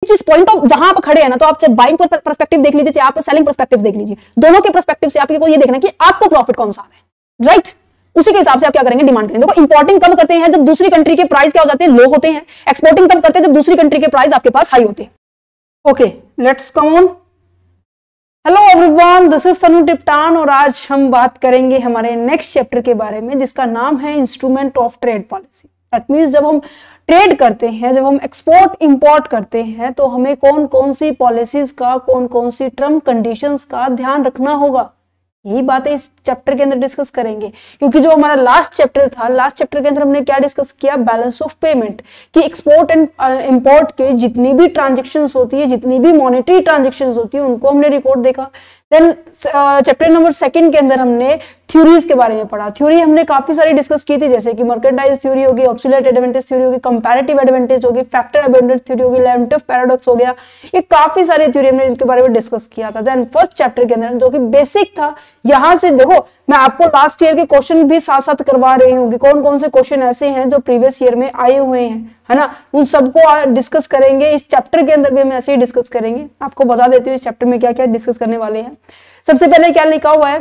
जिस point of जहां आप खड़े हैं ना, तो आप चाहे बाइंग पर्सपेक्टिव देख लीजिए, चाहे आप सेलिंग पर्सपेक्टिव देख लीजिए, दोनों के पर्सपेक्टिव से आपको ये देखना कि आपको प्रॉफिट कौन सा आ रहा है, राइट? उसी के हिसाब से आप क्या करेंगे, डिमांड करेंगे। देखो इंपोर्टिंग कब करते हैं, जब दूसरी कंट्री के प्राइस क्या हो जाते हैं, लो होते हैं। एक्सपोर्टिंग तब करते हैं जब दूसरी कंट्री के प्राइस आपके पास हाई होते हैं। Okay, let's come on. Hello everyone, this is Sanu Tiptan और आज हम बात करेंगे हमारे नेक्स्ट चैप्टर के बारे में, जिसका नाम है instrument of trade policy. That means जब हम ट्रेड करते हैं, जब हम एक्सपोर्ट इंपोर्ट करते हैं, तो हमें कौन कौन सी पॉलिसीज का, कौन कौन सी टर्म कंडीशंस का ध्यान रखना होगा, यही बातें इस चैप्टर के अंदर डिस्कस करेंगे। क्योंकि जो हमारा लास्ट चैप्टर था, लास्ट चैप्टर के अंदर हमने क्या डिस्कस किया, बैलेंस ऑफ पेमेंट, कि एक्सपोर्ट एंड इंपोर्ट के जितनी भी ट्रांजेक्शन्स होती है, जितनी भी मॉनेटरी ट्रांजेक्शंस होती है, उनको हमने रिपोर्ट देखा। देन चैप्टर नंबर 2 के अंदर हमने थ्योरीज के बारे में पढ़ा। थ्योरी हमने काफी सारी डिस्कस की थी, जैसे कि मर्केंटाइज थ्योरी होगी, ऑब्सोल्यूट एडवांटेज थ्योरी होगी, कंपैरेटिव एडवांटेज होगी, फैक्टर एबंडेंस थ्योरी होगी, लेंटिव पैराडॉक्स हो गया। ये काफी सारी थ्योरी हमने इनके बारे में डिस्कस किया था। देन फर्स्ट चैप्टर के अंदर जो कि बेसिक था, यहां से देखो मैं आपको लास्ट ईयर के क्वेश्चन भी साथ साथ करवा रही हूँ कि कौन कौन से क्वेश्चन ऐसे हैं जो प्रीवियस ईयर में आए हुए हैं, है ना, उन सबको डिस्कस करेंगे। इस चैप्टर के अंदर भी हम ऐसे ही डिस्कस करेंगे। आपको बता देती हूँ इस चैप्टर में क्या क्या डिस्कस करने वाले हैं। सबसे पहले क्या लिखा हुआ है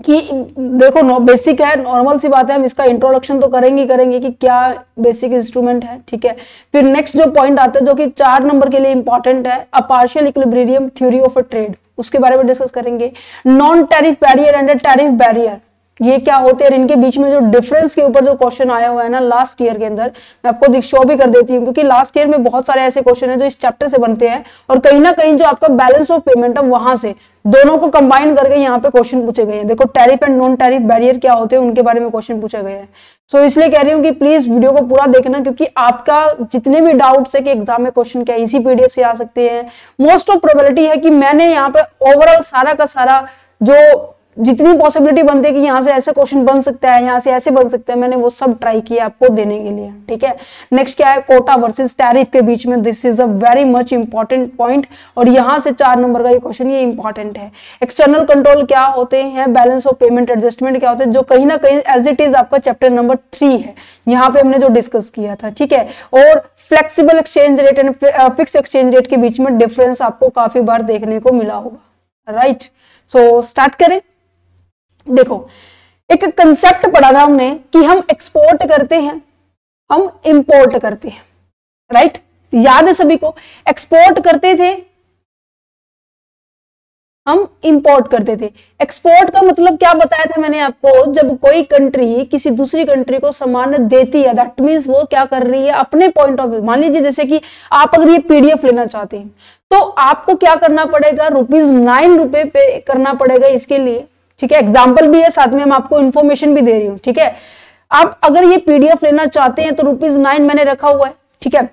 कि देखो बेसिक है, नॉर्मल सी बात है, हम इसका इंट्रोडक्शन तो करेंगे कि क्या बेसिक इंस्ट्रूमेंट है, ठीक है। फिर नेक्स्ट जो पॉइंट आता है जो कि 4 नंबर के लिए इंपॉर्टेंट है, a partial equilibrium theory of a trade, उसके बारे में डिस्कस करेंगे। Non tariff barrier and tariff barrier, ये क्या होते हैं, इनके बीच में जो डिफरेंस के ऊपर जो क्वेश्चन आया हुआ है ना लास्ट ईयर के अंदर, मैं आपको शो भी कर देती हूँ, क्योंकि लास्ट ईयर में बहुत सारे ऐसे क्वेश्चन हैं जो इस चैप्टर से बनते हैं, और कहीं ना कहीं जो आपका बैलेंस ऑफ पेमेंट है वहां से दोनों को कंबाइन करके यहाँ पे क्वेश्चन पूछे गए हैं। देखो tariff and non tariff barrier क्या होते हैं, उनके बारे में क्वेश्चन पूछे गए हैं। सो इसलिए कह रही हूँ कि प्लीज वीडियो को पूरा देखना, क्योंकि आपका जितने भी डाउट्स है कि एग्जाम में क्वेश्चन क्या इसी पीडीएफ से आ सकते हैं, मोस्ट ऑफ प्रोबेबिलिटी है कि मैंने यहाँ पे ओवरऑल सारा का सारा जो जितनी पॉसिबिलिटी बनती है कि यहाँ से ऐसे क्वेश्चन बन सकता है, यहाँ से ऐसे बन सकता है, मैंने वो सब ट्राई किया आपको देने के लिए, ठीक है। नेक्स्ट क्या है, कोटा वर्सेस टैरिफ के बीच में, this is a very much important point, और यहाँ से 4 नंबर का ये क्वेश्चन ये इंपॉर्टेंट है। एक्सटर्नल कंट्रोल क्या होते हैं, बैलेंस ऑफ पेमेंट एडजस्टमेंट क्या होते हैं, जो कहीं ना कहीं एज इट इज आपका चैप्टर नंबर 3 है, यहाँ पे हमने जो डिस्कस किया था, ठीक है। और flexible exchange rate and fixed exchange rate के बीच में डिफरेंस आपको काफी बार देखने को मिला होगा, राइट। सो स्टार्ट करें। देखो एक कंसेप्ट पढ़ा था हमने कि हम एक्सपोर्ट करते हैं, हम इंपोर्ट करते हैं, राइट, याद है सभी को। एक्सपोर्ट करते थे, हम इंपोर्ट करते थे। एक्सपोर्ट का मतलब क्या बताया था मैंने आपको, जब कोई कंट्री किसी दूसरी कंट्री को सामान देती है, दैट मीन्स वो क्या कर रही है अपने पॉइंट ऑफ व्यू। मान लीजिए जैसे कि आप अगर ये पीडीएफ लेना चाहते हैं, तो आपको क्या करना पड़ेगा, ₹9 पे करना पड़ेगा इसके लिए, ठीक है। एग्जाम्पल भी है, साथ में हम आपको इन्फॉर्मेशन भी दे रही हूँ, ठीक है। आप अगर ये पीडीएफ लेना चाहते हैं तो ₹9 मैंने रखा हुआ है, ठीक है।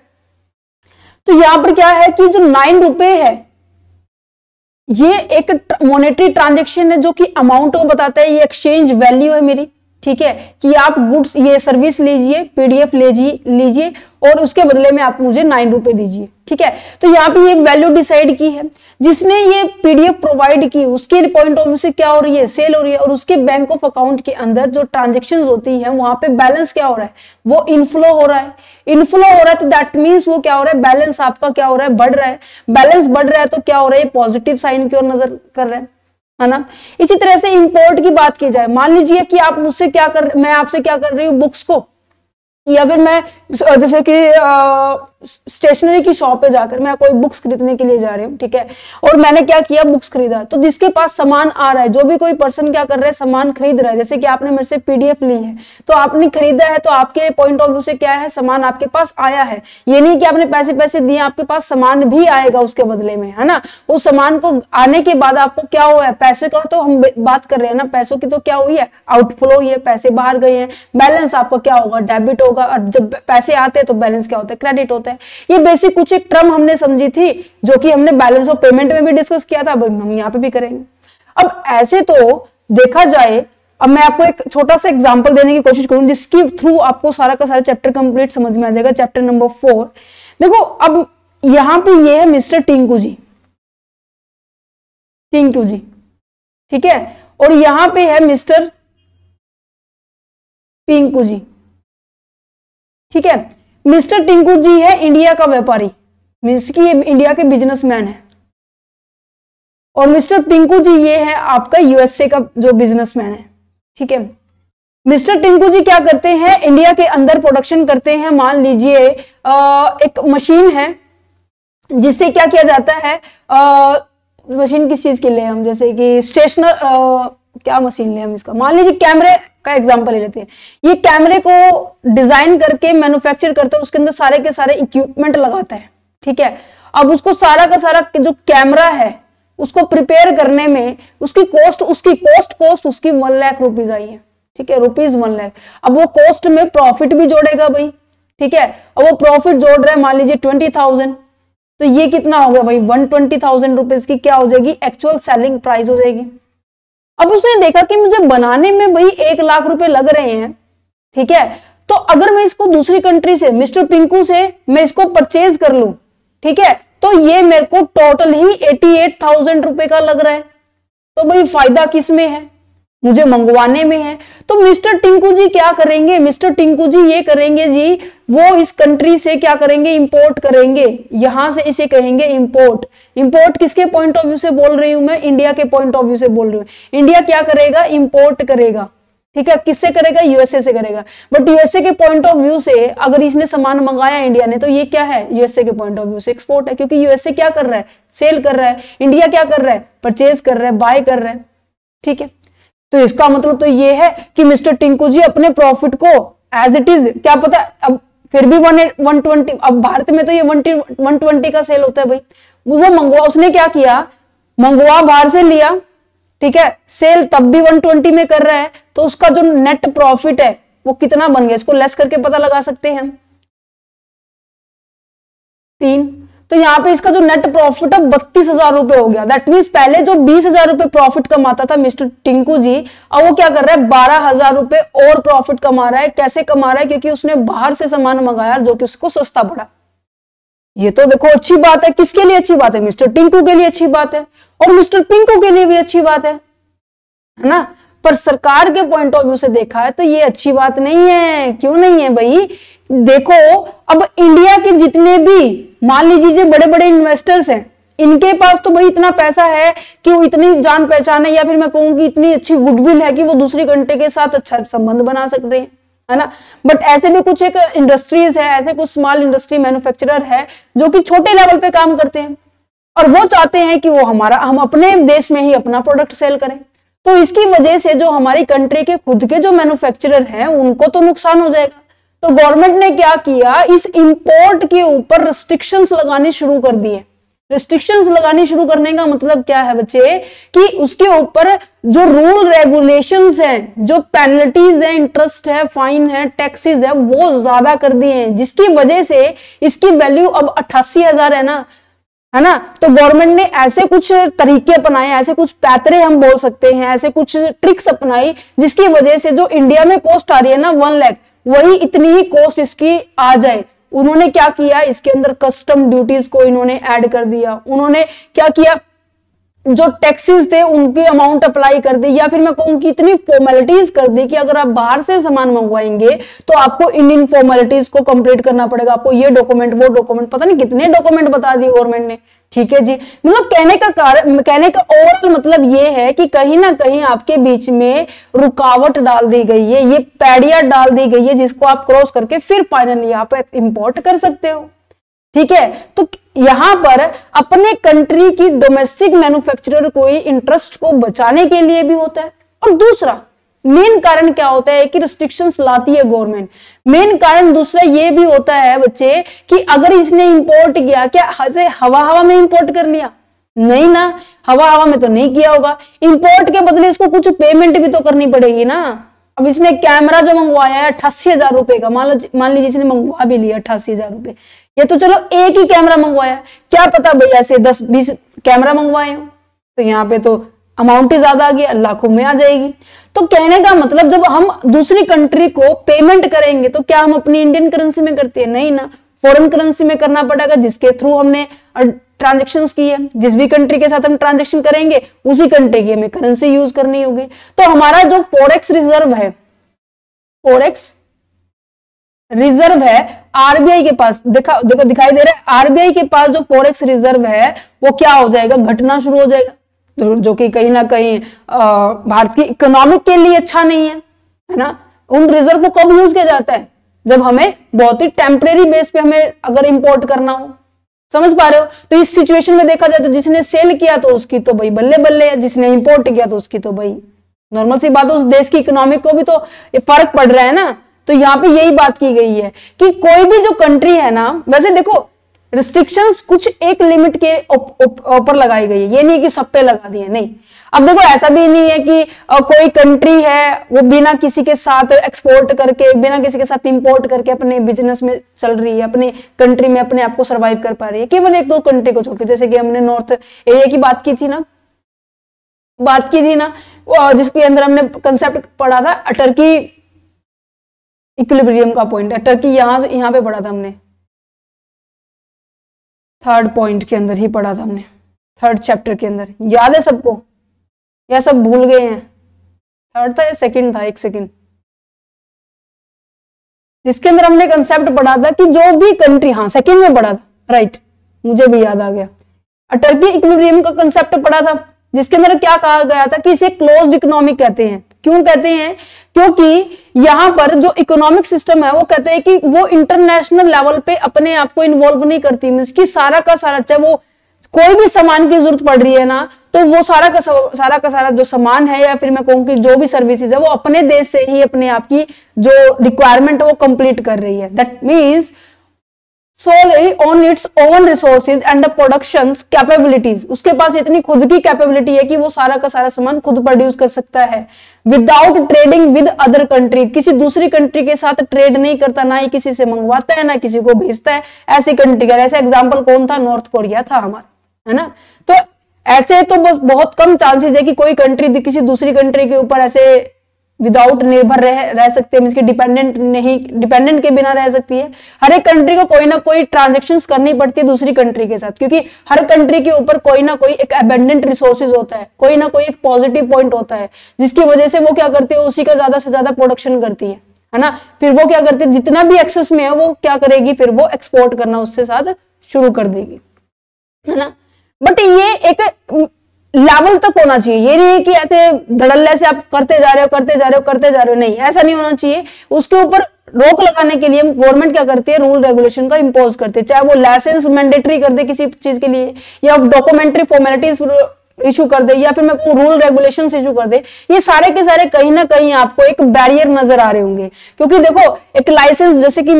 तो यहां पर क्या है कि जो ₹9 है, ये एक मॉनेटरी ट्रांजेक्शन है जो कि अमाउंट को बताता है, ये एक्सचेंज वैल्यू है मेरी, ठीक है, कि आप गुड्स ये सर्विस लीजिए, पीडीएफ लीजिए और उसके बदले में आप मुझे ₹9 दीजिए, ठीक है। तो यहाँ पे एक वैल्यू डिसाइड की है, जिसने ये पीडीएफ प्रोवाइड की उसके पॉइंट ऑफ व्यू से क्या हो रही है, सेल हो रही है, और उसके बैंक ऑफ अकाउंट के अंदर जो ट्रांजेक्शन्स होती है वहां पे बैलेंस क्या हो रहा है, वो इनफ्लो हो रहा है। इनफ्लो हो रहा है तो दैट मीन्स वो क्या हो रहा है, बैलेंस आपका क्या हो रहा है, बढ़ रहा है। बैलेंस बढ़ रहा है तो क्या हो रहा है, पॉजिटिव साइन की ओर नजर कर रहा है ना। इसी तरह से इंपोर्ट की बात की जाए, मान लीजिए कि आप मुझसे मैं आपसे क्या कर रही हूँ, बुक्स को, या फिर मैं जैसे कि स्टेशनरी की शॉप पे जाकर मैं कोई बुक्स खरीदने के लिए जा रही हूँ, ठीक है, और मैंने क्या किया, बुक्स खरीदा। तो जिसके पास सामान आ रहा है, जो भी कोई पर्सन क्या कर रहा है, सामान खरीद रहा है, जैसे कि आपने मेरे से पीडीएफ ली है, तो आपने खरीदा है, तो आपके पॉइंट ऑफ व्यू से क्या है, सामान आपके पास आया है। ये नहीं कि आपने पैसे दिए, आपके पास सामान भी आएगा उसके बदले में, है ना। उस सामान को आने के बाद आपको क्या हुआ है, पैसे का तो हम बात कर रहे हैं ना, पैसों की तो क्या हुई है, आउटफ्लो हुई है, पैसे बाहर गए हैं। बैलेंस आपका क्या होगा, डेबिट होगा, और जब पैसे आते हैं तो बैलेंस क्या होता है, क्रेडिट होता है। ये बेसिक कुछ एक टर्म हमने समझी थी, जो कि हमने बैलेंस ऑफ पेमेंट में भी डिस्कस किया था, अब हम यहाँ पे भी करेंगे। अब ऐसे तो देखा जाए, अब मैं आपको एक छोटा सा एग्जांपल देने की कोशिश करूं, जिसकी थ्रू आपको सारा का सारा चैप्टर कंप्लीट समझ में आ जाएगा। चैप्टर नंबर 4 देखो, अब यहां पे ये है मिस्टर टिंकू जी, ठीक है, और यहां पे है मिस्टर पिंकू जी, ठीक है। मिस्टर टिंकू जी है इंडिया का व्यापारी, मीन्स कि ये इंडिया के बिजनेसमैन है। और मिस्टर टिंकू जी ये है आपका यूएसए का जो बिजनेसमैन है, ठीक है। मिस्टर टिंकू जी क्या करते हैं, इंडिया के अंदर प्रोडक्शन करते हैं। मान लीजिए एक मशीन है जिससे क्या किया जाता है, मशीन किस चीज के लिए हम, जैसे कि स्टेशनर, क्या मशीन ले हम इसका, मान लीजिए कैमरे का एग्जांपल ले लेते हैं। ये कैमरे को डिजाइन करके मैन्युफैक्चर करता है, उसके अंदर सारे के सारे इक्विपमेंट लगाता है, ठीक है। अब उसको सारा का सारा जो कैमरा है उसको प्रिपेयर करने में उसकी कॉस्ट उसकी 1 लाख रुपीज आई है, ठीक है, रुपीज 1 लाख। अब वो कॉस्ट में प्रॉफिट भी जोड़ेगा भाई, ठीक है। अब वो प्रॉफिट जोड़ रहा है मान लीजिए 20,000, तो ये कितना हो गया भाई 120,000 रुपीज की क्या हो जाएगी, एक्चुअल सेलिंग प्राइस हो जाएगी। अब उसने देखा कि मुझे बनाने में भाई 1 लाख रुपए लग रहे हैं, ठीक है, तो अगर मैं इसको दूसरी कंट्री से, मिस्टर पिंकू से मैं इसको परचेज कर लूं, ठीक है, तो ये मेरे को टोटल ही 88,000 रुपए का लग रहा है। तो भाई फायदा किस में है, मुझे मंगवाने में है। तो मिस्टर टिंकू जी क्या करेंगे, मिस्टर टिंकू जी ये करेंगे जी, वो इस कंट्री से क्या करेंगे, इंपोर्ट करेंगे, यहां से इसे कहेंगे इंपोर्ट। इंपोर्ट किसके पॉइंट ऑफ व्यू से बोल रही हूं मैं, इंडिया के पॉइंट ऑफ व्यू से बोल रही हूं। इंडिया क्या करेगा, इंपोर्ट करेगा, ठीक है, किससे करेगा, यूएसए से करेगा। बट यूएसए के पॉइंट ऑफ व्यू से अगर इसने सामान मंगाया इंडिया ने, तो ये क्या है, यूएसए के पॉइंट ऑफ व्यू से एक्सपोर्ट है, क्योंकि यूएसए क्या कर रहा है, सेल कर रहा है, इंडिया क्या कर रहा है, परचेज कर रहा है, बाय कर रहा है, ठीक है। तो इसका मतलब तो ये है कि मिस्टर टिंकू जी अपने प्रॉफिट को एज इट इज, क्या पता अब फिर भी 120, अब भारत में तो ये 120 का सेल होता है भाई, वो मंगवा, उसने क्या किया, मंगवा बाहर से लिया, ठीक है, सेल तब भी 120 में कर रहा है, तो उसका जो नेट प्रॉफिट है वो कितना बन गया, इसको लेस करके पता लगा सकते हैं हम 3। तो यहां पे इसका जो नेट प्रॉफिट है 32,000 रुपए हो गया। दैट मीन्स पहले जो 20,000 रुपए प्रॉफिट कमाता था मिस्टर टिंकू जी, अब वो क्या कर रहा है 12,000 रुपए और प्रॉफिट कमा रहा है। कैसे कमा रहा है, क्योंकि उसने बाहर से सामान मंगाया जो कि उसको सस्ता पड़ा। ये तो देखो अच्छी बात है, किसके लिए अच्छी बात है, मिस्टर टिंकू के लिए अच्छी बात है, और मिस्टर पिंकू के लिए भी अच्छी बात है ना। पर सरकार के पॉइंट ऑफ व्यू से देखा है तो ये अच्छी बात नहीं है। क्यों नहीं है भाई, देखो अब इंडिया के जितने भी मान लीजिए बड़े बड़े इन्वेस्टर्स हैं, इनके पास तो भाई इतना पैसा है कि वो इतनी जान पहचान है, या फिर मैं कहूंगी इतनी अच्छी गुडविल है कि वो दूसरी कंट्री के साथ अच्छा संबंध बना सकते हैं, है ना। बट ऐसे भी कुछ एक इंडस्ट्रीज है, ऐसे कुछ स्मॉल इंडस्ट्री मैन्युफैक्चरर है जो कि छोटे लेवल पे काम करते हैं, और वो चाहते हैं कि वो हम अपने देश में ही अपना प्रोडक्ट सेल करें। तो इसकी वजह से जो हमारी कंट्री के खुद के जो मैन्युफैक्चरर हैं उनको तो नुकसान हो जाएगा। तो गवर्नमेंट ने क्या किया, इस इंपोर्ट के ऊपर रिस्ट्रिक्शंस लगाने शुरू कर दिए। रिस्ट्रिक्शंस लगानी शुरू करने का मतलब क्या है बच्चे, कि उसके ऊपर जो रूल रेगुलेशंस हैं, जो पेनल्टीज है, इंटरेस्ट है, फाइन है, टैक्सेस है, वो ज्यादा कर दिए हैं, जिसकी वजह से इसकी वैल्यू अब 88,000 है ना। तो गवर्नमेंट ने ऐसे कुछ तरीके अपनाए, ऐसे कुछ पैतरे हम बोल सकते हैं, ऐसे कुछ ट्रिक्स अपनाई, जिसकी वजह से जो इंडिया में कॉस्ट आ रही है ना 1 लाख, वही इतनी ही कॉस्ट इसकी आ जाए। उन्होंने क्या किया, इसके अंदर कस्टम ड्यूटीज को इन्होंने ऐड कर दिया। उन्होंने क्या किया, जो टैक्सेस थे उनकी अमाउंट अप्लाई कर दी, या फिर मैं कहूं कि इतनी फॉर्मेलिटीज कर दी कि अगर आप बाहर से सामान मंगवाएंगे तो आपको इन फॉर्मेलिटीज को कंप्लीट करना पड़ेगा, आपको ये डॉक्यूमेंट वो डॉक्यूमेंट, पता नहीं कितने डॉक्यूमेंट बता दिए गवर्नमेंट ने, ठीक है जी। मतलब कहने का ओवरऑल मतलब ये है कि कहीं ना कहीं आपके बीच में रुकावट डाल दी गई है, ये पैडिया डाल दी गई है, जिसको आप क्रॉस करके फिर फाइनली आप इंपोर्ट कर सकते हो, ठीक है। तो यहां पर अपने कंट्री की डोमेस्टिक मैन्युफैक्चरर को इंटरेस्ट को बचाने के लिए भी होता है। और दूसरा मेन कारण क्या होता है कि रिस्ट्रिक्शंस लाती है गवर्नमेंट। मेन कारण दूसरा ये भी होता है बच्चे कि अगर इसने इंपोर्ट किया, क्या हवा में इंपोर्ट कर लिया, नहीं ना, हवा में तो नहीं किया होगा। इंपोर्ट के बदले इसको कुछ पेमेंट भी तो करनी पड़ेगी ना। अब इसने कैमरा जो मंगवाया है 88,000 रुपए का, मान लीजिए इसने मंगवा भी लिया 88,000 रुपए, ये तो चलो एक ही कैमरा मंगवाया, क्या पता भाई ऐसे 10-20 कैमरा मंगवाए हो, तो यहाँ पे तो अमाउंट ही ज्यादा आ गया, लाखों में आ जाएगी। तो कहने का मतलब जब हम दूसरी कंट्री को पेमेंट करेंगे तो क्या हम अपनी इंडियन करेंसी में करते हैं, नहीं ना, फॉरेन करेंसी में करना पड़ेगा, जिसके थ्रू हमने ट्रांजेक्शंस की है। जिस भी कंट्री के साथ हम ट्रांजेक्शन करेंगे उसी कंट्री की हमें करेंसी यूज करनी होगी। तो हमारा जो फॉरेक्स रिजर्व है, फॉरेक्स रिजर्व है आरबीआई के पास, देखो दिखाई दे रहा है, आरबीआई के पास जो फॉरेक्स रिजर्व है वो क्या हो जाएगा, घटना शुरू हो जाएगा, तो जो कि कहीं ना कहीं भारत की इकोनॉमिक के लिए अच्छा नहीं है ना। उन रिजर्व को कब यूज किया जाता है, जब हमें बहुत ही टेम्परेरी बेस पे हमें अगर इंपोर्ट करना हो, समझ पा रहे हो। तो इस सिचुएशन में देखा जाए तो जिसने सेल किया तो उसकी तो भाई बल्ले बल्ले है, जिसने इंपोर्ट किया तो उसकी तो भाई नॉर्मल सी बात है, उस देश की इकोनॉमिक को भी तो ये फर्क पड़ रहा है ना। तो यहाँ पे यही बात की गई है कि कोई भी जो कंट्री है ना, वैसे देखो रिस्ट्रिक्शंस कुछ एक लिमिट के ऊपर लगाई गई है, ये नहीं कि सब पे लगा दी है, नहीं। अब देखो ऐसा भी नहीं है कि कोई कंट्री है वो बिना किसी के साथ एक्सपोर्ट करके, बिना किसी के साथ इंपोर्ट करके अपने बिजनेस में चल रही है, अपने कंट्री में अपने आप को सर्वाइव कर पा रही है, केवल एक दो कंट्री को छोड़ के। जैसे कि हमने नॉर्थ एरिया की बात की थी ना, जिसके अंदर हमने कंसेप्ट पढ़ा था टर्की इक्विलिब्रियम का पॉइंट है, टर्की यहां पे पढ़ा था हमने, थर्ड पॉइंट के अंदर ही पढ़ा था हमने, थर्ड चैप्टर के अंदर। याद है सबको या सब भूल गए हैं? थर्ड था या सेकंड था, एक सेकंड, जिसके अंदर हमने कंसेप्ट पढ़ा था कि जो भी कंट्री, हाँ सेकंड में पढ़ा था, राइट, मुझे भी याद आ गया। टर्की इक्विलिब्रियम का कंसेप्ट पढ़ा था, जिसके अंदर क्या कहा गया था कि इसे क्लोज्ड इकोनॉमी कहते हैं। क्यों कहते हैं? क्योंकि यहां पर जो इकोनॉमिक सिस्टम है वो कहते हैं कि वो इंटरनेशनल लेवल पे अपने आप को इन्वॉल्व नहीं करती, मींस कि सारा का सारा, चाहे वो कोई भी सामान की जरूरत पड़ रही है ना, तो वो सारा का सारा जो सामान है, या फिर मैं कहूँ कि जो भी सर्विसेज है, वो अपने देश से ही अपने आप की जो रिक्वायरमेंट है वो कंप्लीट कर रही है। That means solely on its own resources and the productions capabilities, उसके पास इतनी खुद की कैपेबिलिटी है कि वो सारा का सारा सामान खुद प्रोड्यूस कर सकता है, without trading with other country, किसी दूसरी कंट्री के साथ ट्रेड नहीं करता, ना ही किसी से मंगवाता है, ना किसी को भेजता है, ऐसी कंट्री का। ऐसे एग्जांपल कौन था? नॉर्थ कोरिया था हमारा, है ना। तो ऐसे तो बस बहुत कम चांसेस है कि कोई कंट्री किसी दूसरी कंट्री के ऊपर ऐसे विदाउट निर्भर रह सकते हैं, इसके डिपेंडेंट के बिना रह सकती है। हर एक कंट्री को कोई ना कोई ट्रांजैक्शंस करनी पड़ती है दूसरी कंट्री के साथ, क्योंकि हर कंट्री के ऊपर कोई ना कोई एक अबंडेंट रिसोर्सेज होता है, कोई ना कोई एक पॉजिटिव पॉइंट होता है, जिसकी वजह से वो क्या करती है, उसी का ज्यादा से ज्यादा प्रोडक्शन करती है ना। फिर वो क्या करती है, जितना भी एक्सेस में है वो क्या करेगी, फिर वो एक्सपोर्ट करना उससे साथ शुरू कर देगी, है ना। बट ये एक लेवल तक होना चाहिए, ये नहीं कि ऐसे धड़ल्ले से आप करते जा रहे हो, नहीं, ऐसा नहीं होना चाहिए। उसके ऊपर रोक लगाने के लिए गवर्नमेंट क्या करती है, रूल रेगुलेशन का इंपोज करती है, चाहे वो लाइसेंस मैंडेटरी कर दे किसी चीज के लिए, या डॉक्यूमेंट्री फॉर्मेलिटीज इशू कर दे, या फिर मैं कहूँ रूल रेगुलेशंस इशू कर दे। ये सारे के सारे कहीं ना कहीं आपको एक बैरियर नजर आ रहे होंगे, क्योंकि देखो एक लाइसेंस, जैसे कि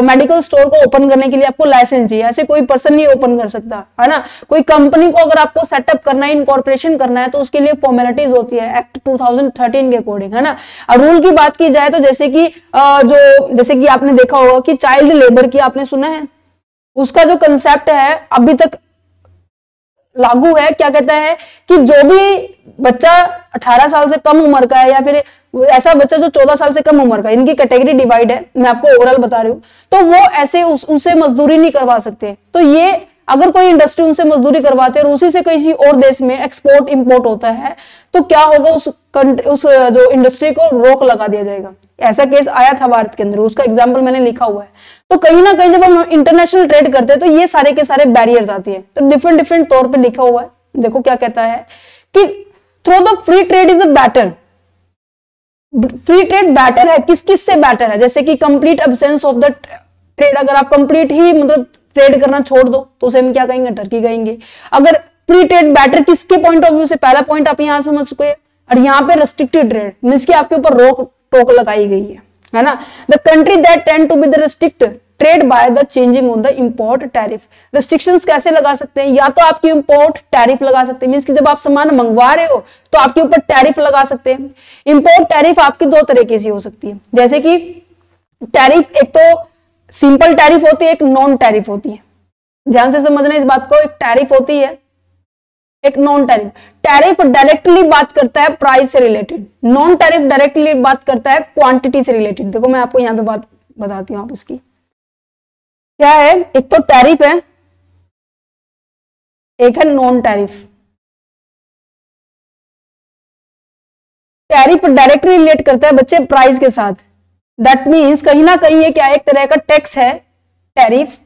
मेडिकल स्टोर को ओपन करने के लिए आपको लाइसेंस चाहिए, ऐसे कोई पर्सन नहीं ओपन कर सकता, है ना। कोई कंपनी को अगर आपको सेटअप करना है, इनकॉर्पोरेशन करना है, तो उसके लिए फॉर्मेलिटीज होती है एक्ट 2013 के अकॉर्डिंग, है ना। और रूल की बात की जाए तो जैसे कि आपने देखा होगा कि चाइल्ड लेबर की आपने सुना है, उसका जो कंसेप्ट है अभी तक लागू है। क्या कहता है कि जो भी बच्चा 18 साल से कम उम्र का है, या फिर ऐसा बच्चा जो 14 साल से कम उम्र का, इनकी कैटेगरी डिवाइड है, मैं आपको ओवरऑल बता रही हूं, तो वो ऐसे उनसे मजदूरी नहीं करवा सकते। तो ये अगर कोई इंडस्ट्री उनसे मजदूरी करवाते हैं और उसी से किसी और देश में एक्सपोर्ट इंपोर्ट होता है, तो क्या होगा, उस जो इंडस्ट्री को रोक लगा दिया जाएगा। ऐसा केस आया था भारत के अंदर, उसका एग्जाम्पल मैंने लिखा हुआ है। तो कहीं ना कहीं जब हम इंटरनेशनल ट्रेड करते हैं तो ये सारे के सारे बैरियर्स आती है, तो डिफरेंट तौर पे लिखा हुआ है। देखो क्या कहता है कि through the free trade is a better, free trade better है, किस से बेटर है, जैसे कि complete absence of the trade, अगर आप कंप्लीट ही मतलब ट्रेड करना छोड़ दो तो उसे हम क्या कहेंगे, टर्की कहेंगे। अगर फ्री ट्रेड बेटर किसके पॉइंट ऑफ व्यू से, पहला पॉइंट आप यहां समझ चुके हैं। और यहाँ पे रेस्ट्रिक्टेड ट्रेड मींस कि आपके ऊपर रोक टोक लगाई गई है ना। The country that tend to be the restrict trade by the changing on the import tariff. Restrictions कैसे लगा सकते हैं, या तो आपकी इंपोर्ट टैरिफ लगा सकते हैं, मींस कि जब आप सामान मंगवा रहे हो तो आपके ऊपर टैरिफ लगा सकते हैं। इंपोर्ट टैरिफ आपकी दो तरीके से हो सकती है, जैसे कि टैरिफ एक तो सिंपल टैरिफ होती है, एक नॉन टैरिफ होती है। ध्यान से समझना इस बात को, एक टैरिफ होती है, एक नॉन टैरिफ। टैरिफ डायरेक्टली बात करता है प्राइस से रिलेटेड, नॉन टैरिफ डायरेक्टली बात करता है क्वांटिटी से रिलेटेड। देखो मैं आपको यहां पे बात बताती हूं, आप इसकी क्या है, एक तो टैरिफ है, एक है non tariff. Tariff directly relate करता है बच्चे प्राइस के साथ, दैट मीन्स कहीं ना कहीं ये क्या है, एक तरह का टैक्स है, टैरिफ।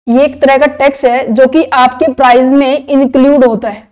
ये एक तरह का टैक्स है जो कि आपके प्राइस में इंक्लूड होता है,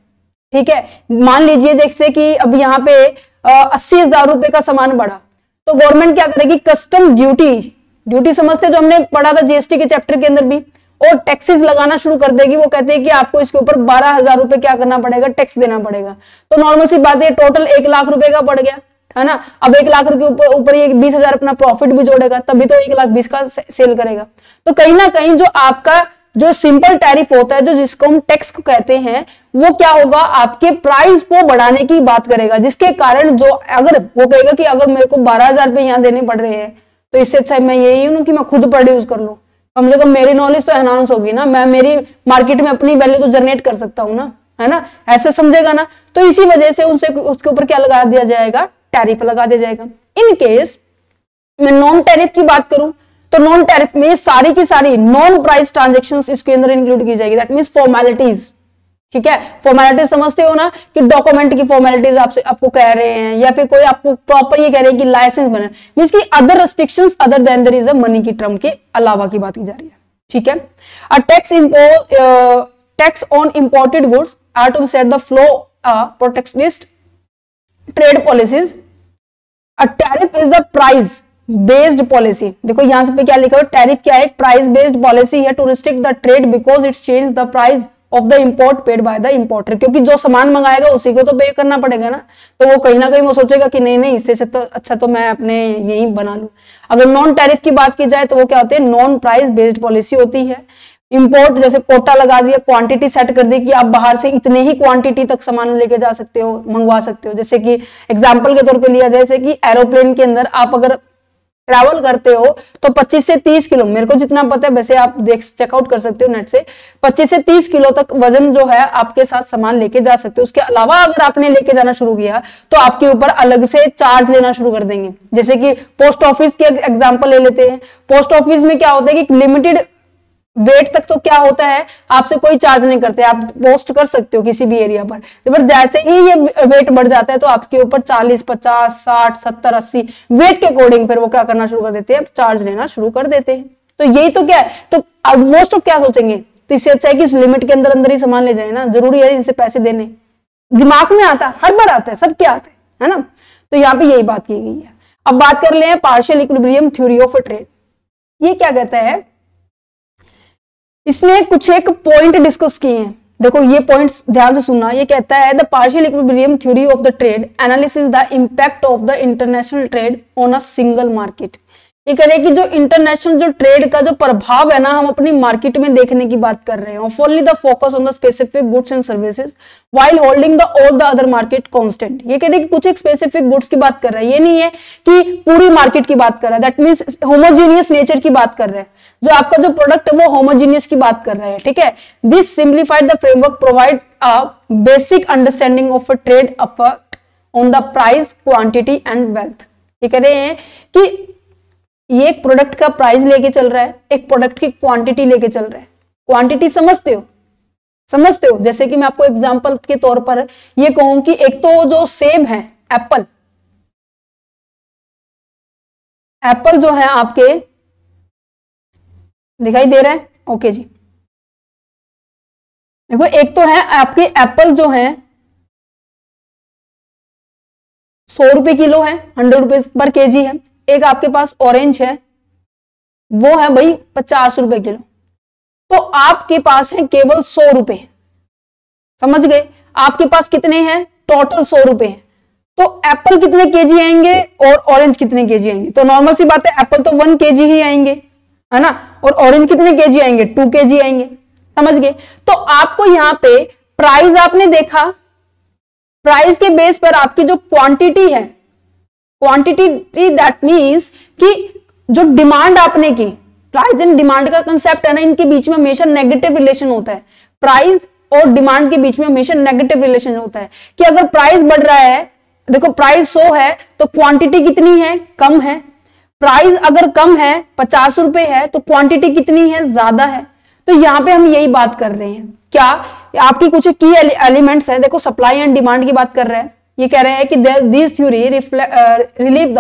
ठीक है। मान लीजिए जैसे कि अब यहाँ पे 80,000 रुपए का सामान बढ़ा, तो गवर्नमेंट क्या करेगी, कस्टम ड्यूटी समझते जो हमने पढ़ा था जीएसटी के चैप्टर के अंदर भी, और टैक्सेस लगाना शुरू कर देगी। वो कहते हैं कि आपको इसके ऊपर 12,000 रुपए क्या करना पड़ेगा, टैक्स देना पड़ेगा। तो नॉर्मल सी बात है, टोटल 1 लाख रुपए का पड़ गया, है ना। अब 1 लाख के ऊपर ये 20,000 अपना प्रॉफिट भी जोड़ेगा, तभी तो 1,20,000 का सेल करेगा। तो कहीं ना कहीं जो आपका जो सिंपल टैरिफ होता है, जो जिसको हम टैक्स को कहते हैं, वो क्या होगा, आपके प्राइस को बढ़ाने की बात करेगा, जिसके कारण जो अगर वो कहेगा कि अगर मेरे को 12,000 रुपए यहाँ देने पड़ रहे हैं, तो इससे अच्छा मैं यही हूं कि मैं खुद प्रोड्यूस कर लूं, कम से कम मेरी नॉलेज तो एनहांस होगी ना, मैं मेरी मार्केट में अपनी वैल्यू तो जनरेट कर सकता हूं ना, है ना, ऐसे समझेगा ना। तो इसी वजह से उनसे उसके ऊपर क्या लगा दिया जाएगा, टैरिफ लगा दिया जाएगा। इन केस मैं नॉन टैरिफ की बात करूं, तो नॉन टैरिफ में सारी की सारी नॉन प्राइस ट्रांजेक्शंस इसके अंदर इंक्लूड की जाएगी। दैट मींस फॉर्मेलिटीज, ठीक है। फॉर्मेलिटीज समझते हो ना, कि डॉक्यूमेंट की फॉर्मेलिटीज आपको कह रहे हैं, या फिर कोई आपको प्रॉपर ये कह रहे हैं कि लाइसेंस बने, मींस की other restrictions other than there is a money की टर्म के अलावा की बात की जा रही है, ठीक है। A tax on imported goods are to set the flow protectionist trade policies. A tariff is the price based policy. देखो यहां से पे क्या लिखा है, टैरिफ क्या है, प्राइस बेस्ड पॉलिसी है to restrict the trade because it change the price of the import paid by the importer. क्योंकि जो सामान मंगाएगा उसी को तो पे करना पड़ेगा ना, तो वो कहीं ना कहीं वो सोचेगा कि नहीं नहीं, इससे तो अच्छा तो मैं अपने यही बना लूं। अगर नॉन टैरिफ की बात की जाए तो वो क्या होती है, नॉन प्राइस बेस्ड पॉलिसी होती है। इंपोर्ट जैसे कोटा लगा दिया, क्वांटिटी सेट कर दी कि आप बाहर से इतने ही क्वांटिटी तक सामान लेके जा सकते हो, मंगवा सकते हो। जैसे कि एग्जांपल के तौर पे लिया, जैसे कि एरोप्लेन के अंदर आप अगर ट्रैवल करते हो तो 25 से 30 किलो, मेरे को जितना पता है, वैसे आप देख चेकआउट कर सकते हो नेट से, 25 से 30 किलो तक वजन जो है आपके साथ सामान लेके जा सकते हो। उसके अलावा अगर आपने लेके जाना शुरू किया तो आपके ऊपर अलग से चार्ज लेना शुरू कर देंगे। जैसे कि पोस्ट ऑफिस के एग्जांपल ले लेते हैं। पोस्ट ऑफिस में क्या होता है कि लिमिटेड वेट तक तो क्या होता है, आपसे कोई चार्ज नहीं करते, आप पोस्ट कर सकते हो किसी भी एरिया पर। तो जैसे ही ये वेट बढ़ जाता है तो आपके ऊपर 40, 50, 60, 70, 80 वेट के अकॉर्डिंग फिर वो क्या करना शुरू कर देते हैं, चार्ज लेना शुरू कर देते हैं। तो यही तो क्या है, तो मोस्ट ऑफ क्या सोचेंगे, तो इससे अच्छा है कि इस लिमिट के अंदर अंदर ही सामान ले जाए ना, जरूरी है इनसे पैसे देने। दिमाग में आता है, हर बार आता है, सबके आते हैं, है ना। तो यहाँ पे यही बात की गई है। अब बात कर ले हैं partial equilibrium theory of trade. ये क्या कहता है, इसने कुछ एक पॉइंट डिस्कस किए हैं। देखो ये पॉइंट्स ध्यान से सुनना। ये कहता है the partial equilibrium theory of the trade analysis the impact of the international trade on a single market. ये कह रहे हैं कि जो इंटरनेशनल जो ट्रेड का जो प्रभाव है ना, हम अपनी मार्केट में देखने की बात कर रहे हैं। Only the focus on the specific goods and services while holding the all the other market constant. ये कह रहे हैं कि कुछ एक स्पेसिफिक गुड्स की बात कर रहा है, ये नहीं है कि पूरी मार्केट की बात कर रहा है। दैट मींस होमोजीनियस नेचर की बात कर रहा है, जो आपका जो प्रोडक्ट है वो होमोजीनियस की बात कर रहा है, ठीक है। This simplified the framework provide a basic understanding of a trade affect on the price, quantity and wealth. ये कह रहे हैं कि ये एक प्रोडक्ट का प्राइस लेके चल रहा है, एक प्रोडक्ट की क्वांटिटी लेके चल रहा है। क्वांटिटी समझते हो, समझते हो। जैसे कि मैं आपको एग्जांपल के तौर पर ये कहूं कि एक तो जो सेब है, एप्पल, एप्पल जो है आपके दिखाई दे रहा है, ओके जी। देखो एक तो है आपके एप्पल जो है 100 रुपए किलो है, 100 रुपीज पर केजी है। एक आपके पास ऑरेंज है, वो है भाई 50 रुपए किलो। तो आपके पास है केवल 100 रुपए, समझ गए। आपके पास कितने हैं, टोटल 100 रुपए हैं। तो एप्पल कितने केजी आएंगे और ऑरेंज कितने केजी आएंगे, तो नॉर्मल सी बात है, एप्पल तो 1 केजी ही आएंगे, है ना, और ऑरेंज कितने केजी आएंगे, 2 केजी आएंगे, समझ गए। तो आपको यहाँ पे प्राइस आपने देखा, प्राइस के बेस पर आपकी जो क्वांटिटी है, क्वांटिटी दैट मींस कि जो डिमांड आपने की, प्राइस एंड डिमांड का कंसेप्ट है ना, इनके बीच में हमेशा नेगेटिव रिलेशन होता है। प्राइस और डिमांड के बीच में हमेशा नेगेटिव रिलेशन होता है कि अगर प्राइस बढ़ रहा है, देखो प्राइस 100 है तो क्वांटिटी कितनी है, कम है। प्राइस अगर कम है, 50 रुपए है, तो क्वांटिटी कितनी है, ज्यादा है। तो यहां पे हम यही बात कर रहे हैं। क्या आपकी कुछ की एलिमेंट्स है, देखो सप्लाई एंड डिमांड की बात कर रहे हैं। ये कह रहे हैं कि this theory relieve the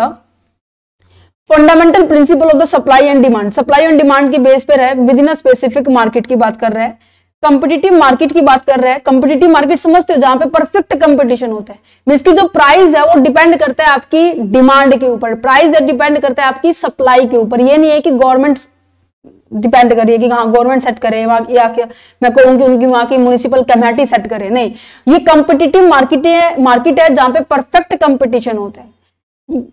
fundamental principle of the supply and demand, supply and demand के बेस पर है, with in a specific market की बात कर रहा है, कंपिटिटिव मार्केट की बात कर रहा है। कंपिटिटिव मार्केट समझते हो, जहां पे परफेक्ट कंपटीशन होता है, मींस की जो प्राइस है वो डिपेंड करता है आपकी डिमांड के ऊपर, प्राइस डिपेंड करता है आपकी सप्लाई के ऊपर। ये नहीं है कि गवर्नमेंट डिपेंड करिए कि हाँ गवर्नमेंट सेट करे वहां, या क्या मैं कहूंगी उनकी वहां की म्युनिसिपल कमेटी सेट करे, नहीं, ये कंपिटिटिव मार्केट है जहां पे परफेक्ट कंपटीशन होता है।